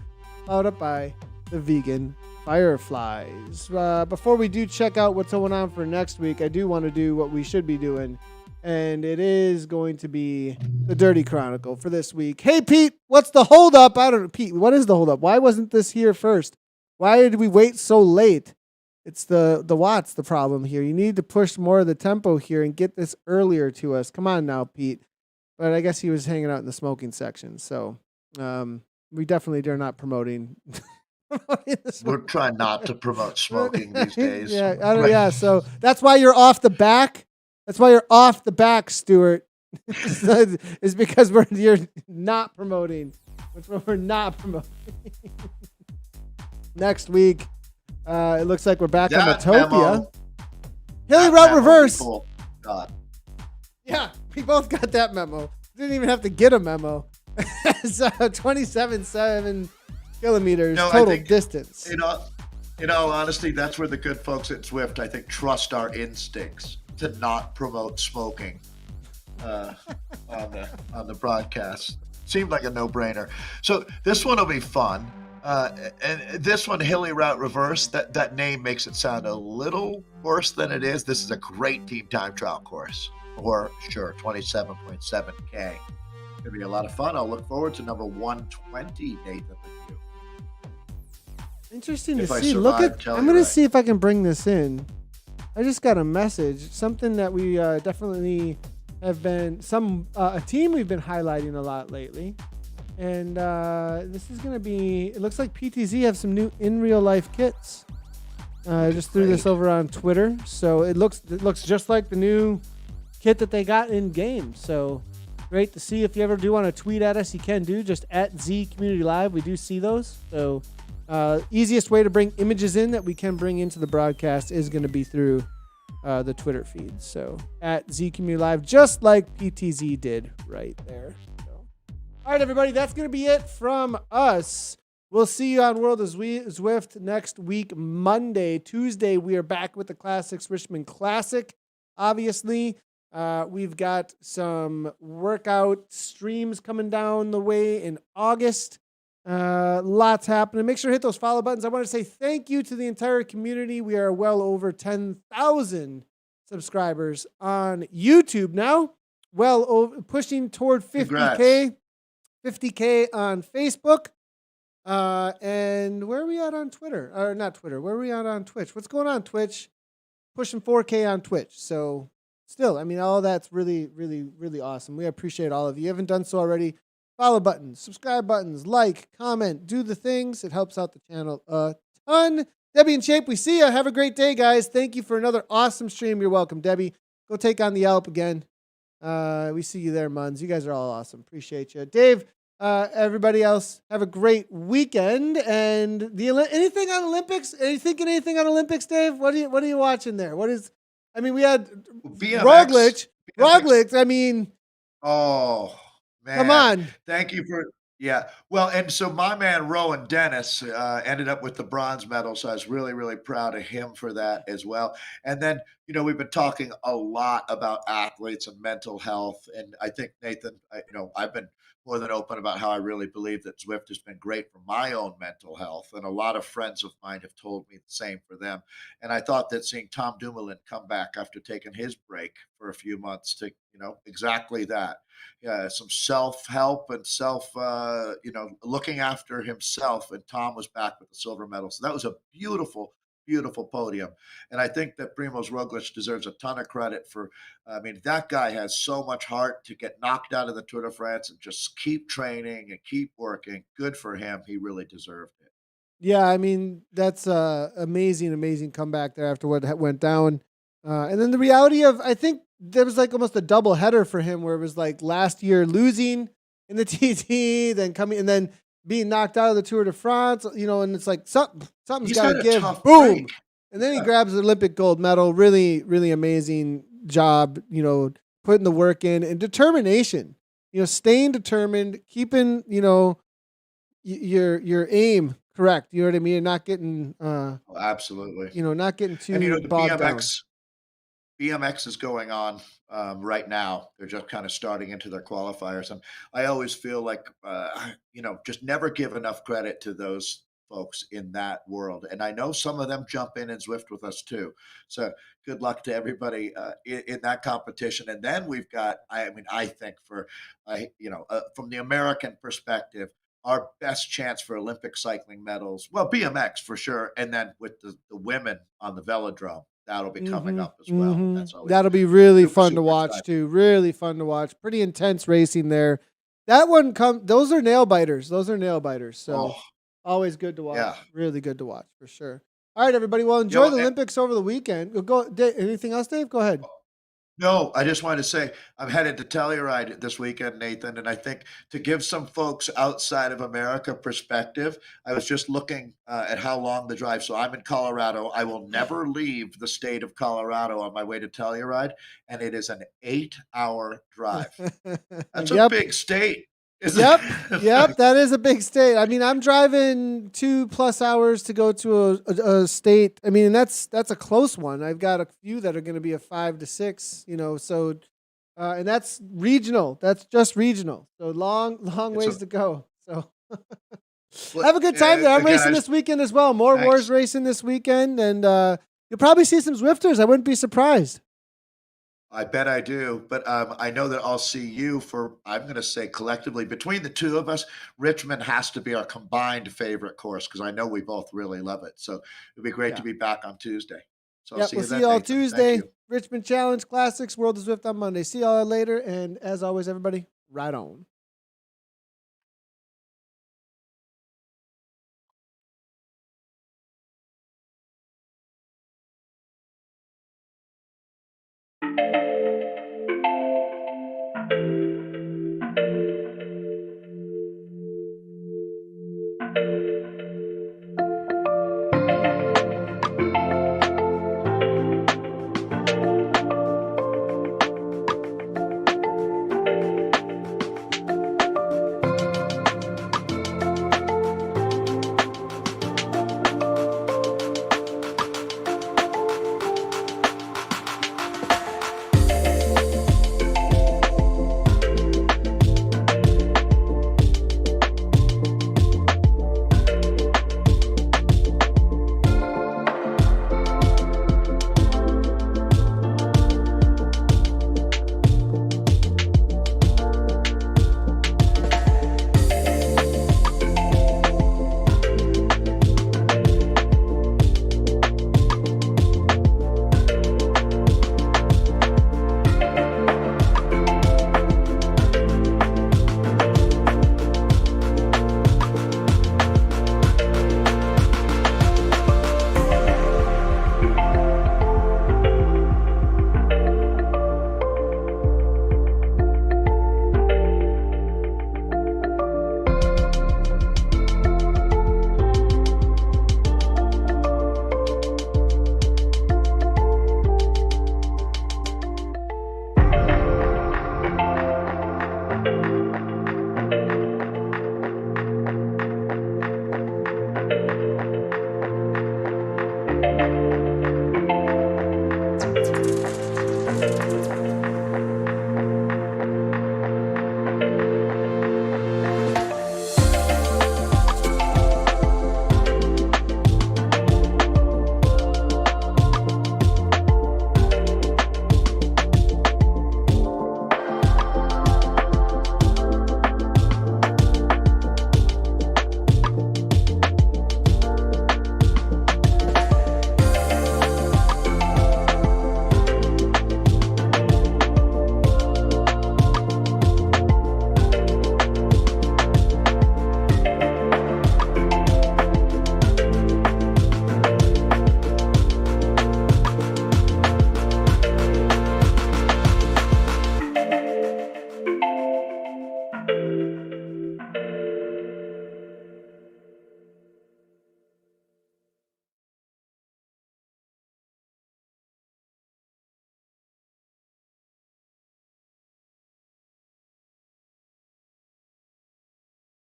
followed up by the Vegan Fireflies. Before we do check out what's going on for next week, I do want to do what we should be doing, and it is going to be the Dirty Chronicle for this week. Hey, Pete, what's the holdup? I don't know, Pete, what is the holdup? Why wasn't this here first? Why did we wait so late? It's the watts, the problem here. You need to push more of the tempo here and get this earlier to us. Come on now, Pete. But I guess he was hanging out in the smoking section. So we definitely are not promoting. We're trying not to promote smoking these days. Yeah. So that's why you're off the back. That's why you're off the back, Stuart. Is because you're not promoting. Which one we're not promoting. Next week. It looks like we're back on Metopia. Hilly Route Reverse. Yeah, we both got that memo. Didn't even have to get a memo. It's 27.7 kilometers total distance. In all honesty, that's where the good folks at Zwift, I think, trust our instincts. to not promote smoking uh, on the broadcast. Seemed like a no-brainer. So this one will be fun. And this one, Hilly Route Reverse, that name makes it sound a little worse than it is. This is a great team time trial course for sure. 27.7K. Gonna be a lot of fun. I'll look forward to number 120, Nathan, with you. Interesting If to I see. survive, I'm tell going you to right. see if I can bring this in. I just got a message, something that we definitely have been a team we've been highlighting a lot lately, and this is going to be. It looks like PTZ have some new in real life kits. I just threw this Great. over on Twitter, so it looks just like the new kit that they got in game. So great to see. If you ever do want to tweet at us, you can do just at Z Community Live. We do see those. So easiest way to bring images in that we can bring into the broadcast is going to be through the Twitter feed. So at Z Community Live, just like PTZ did right there. So, all right, everybody, that's going to be it from us. We'll see you on World of Zwift next week, Monday. Tuesday, we are back with the Classics Richmond Classic. Obviously, we've got some workout streams coming down the way in August. Lots happening. Make sure to hit those follow buttons. I want to say thank you to the entire community. We are well over 10,000 subscribers on YouTube now. Well over, pushing toward 50K. 50K on Facebook. And where are we at on Twitter? Or not Twitter. Where are we at on Twitch? What's going on Twitch? Pushing 4K on Twitch. So still, I mean, all that's really, really, really awesome. We appreciate all of you. If you haven't done so already, follow buttons, subscribe buttons, like, comment, do the things. It helps out the channel a ton. Debbie and Shape, we see you. Have a great day, guys. Thank you for another awesome stream. You're welcome, Debbie. Go take on the Alp again. We see you there, Muns. You guys are all awesome. Appreciate you. Dave, everybody else, have a great weekend. And anything on Olympics? Are you thinking anything on Olympics, Dave? What are you watching there? We had BMX. Roglic. I mean, oh man, come on. Thank you for Well, and so my man Rowan Dennis ended up with the bronze medal, so I was really, really proud of him for that as well. And then we've been talking a lot about athletes and mental health, and I think Nathan, I've been more than open about how I really believe that Zwift has been great for my own mental health, and a lot of friends of mine have told me the same for them. And I thought that seeing Tom Dumoulin come back after taking his break for a few months to exactly that. Yeah, some self-help and looking after himself. And Tom was back with the silver medal. So that was a beautiful, beautiful podium. And I think that Primoz Roglic deserves a ton of credit for, that guy has so much heart to get knocked out of the Tour de France and just keep training and keep working. Good for him. He really deserved it. Yeah, I mean, that's amazing, amazing comeback there after what went down. And then the reality of, I think there was like almost a double header for him where it was like last year losing in the TT, then coming and then being knocked out of the Tour de France, and it's like something's got to give. Boom. Break. And then he grabs the Olympic gold medal. Really, really amazing job, putting the work in and determination, staying determined, keeping, your aim correct. You know what I mean? Not getting, absolutely. Not getting too the bogged down. BMX is going on right now. They're just kind of starting into their qualifiers. And I always feel like, just never give enough credit to those folks in that world. And I know some of them jump in and Zwift with us too. So good luck to everybody in that competition. And then we've got, I think from the American perspective, our best chance for Olympic cycling medals, well, BMX for sure. And then with the women on the velodrome. That'll be coming up as well. Mm-hmm. That'll be really fun to watch too. Really fun to watch. Pretty intense racing there. That one those are nail biters. So always good to watch. Yeah. Really good to watch for sure. All right, everybody. Well, enjoy the Olympics over the weekend. Anything else, Dave? Go ahead. No, I just wanted to say I'm headed to Telluride this weekend, Nathan, and I think to give some folks outside of America perspective, I was just looking at how long the drive. So I'm in Colorado. I will never leave the state of Colorado on my way to Telluride, and it is an 8-hour drive. That's a big state. Is Yep. it? Yep. That is a big state. I mean, I'm driving 2+ hours to go to a state. I mean, that's a close one. I've got a few that are going to be a 5 to 6, so, and that's regional. That's just regional. So long It's ways a, to go. So well, have a good time there. I'm again, racing this weekend as well. More Wars thanks. racing this weekend. And you'll probably see some Zwifters. I wouldn't be surprised. I bet I do, but I know that I'll see you for, I'm going to say collectively, between the two of us, Richmond has to be our combined favorite course because I know we both really love it. So it'd be great Yeah. to be back on Tuesday. So I'll Yep. see We'll you see then, you all Nathan. Thank Tuesday. you. Richmond Challenge Classics, World of Zwift on Monday. See y'all later. And as always, everybody, ride on.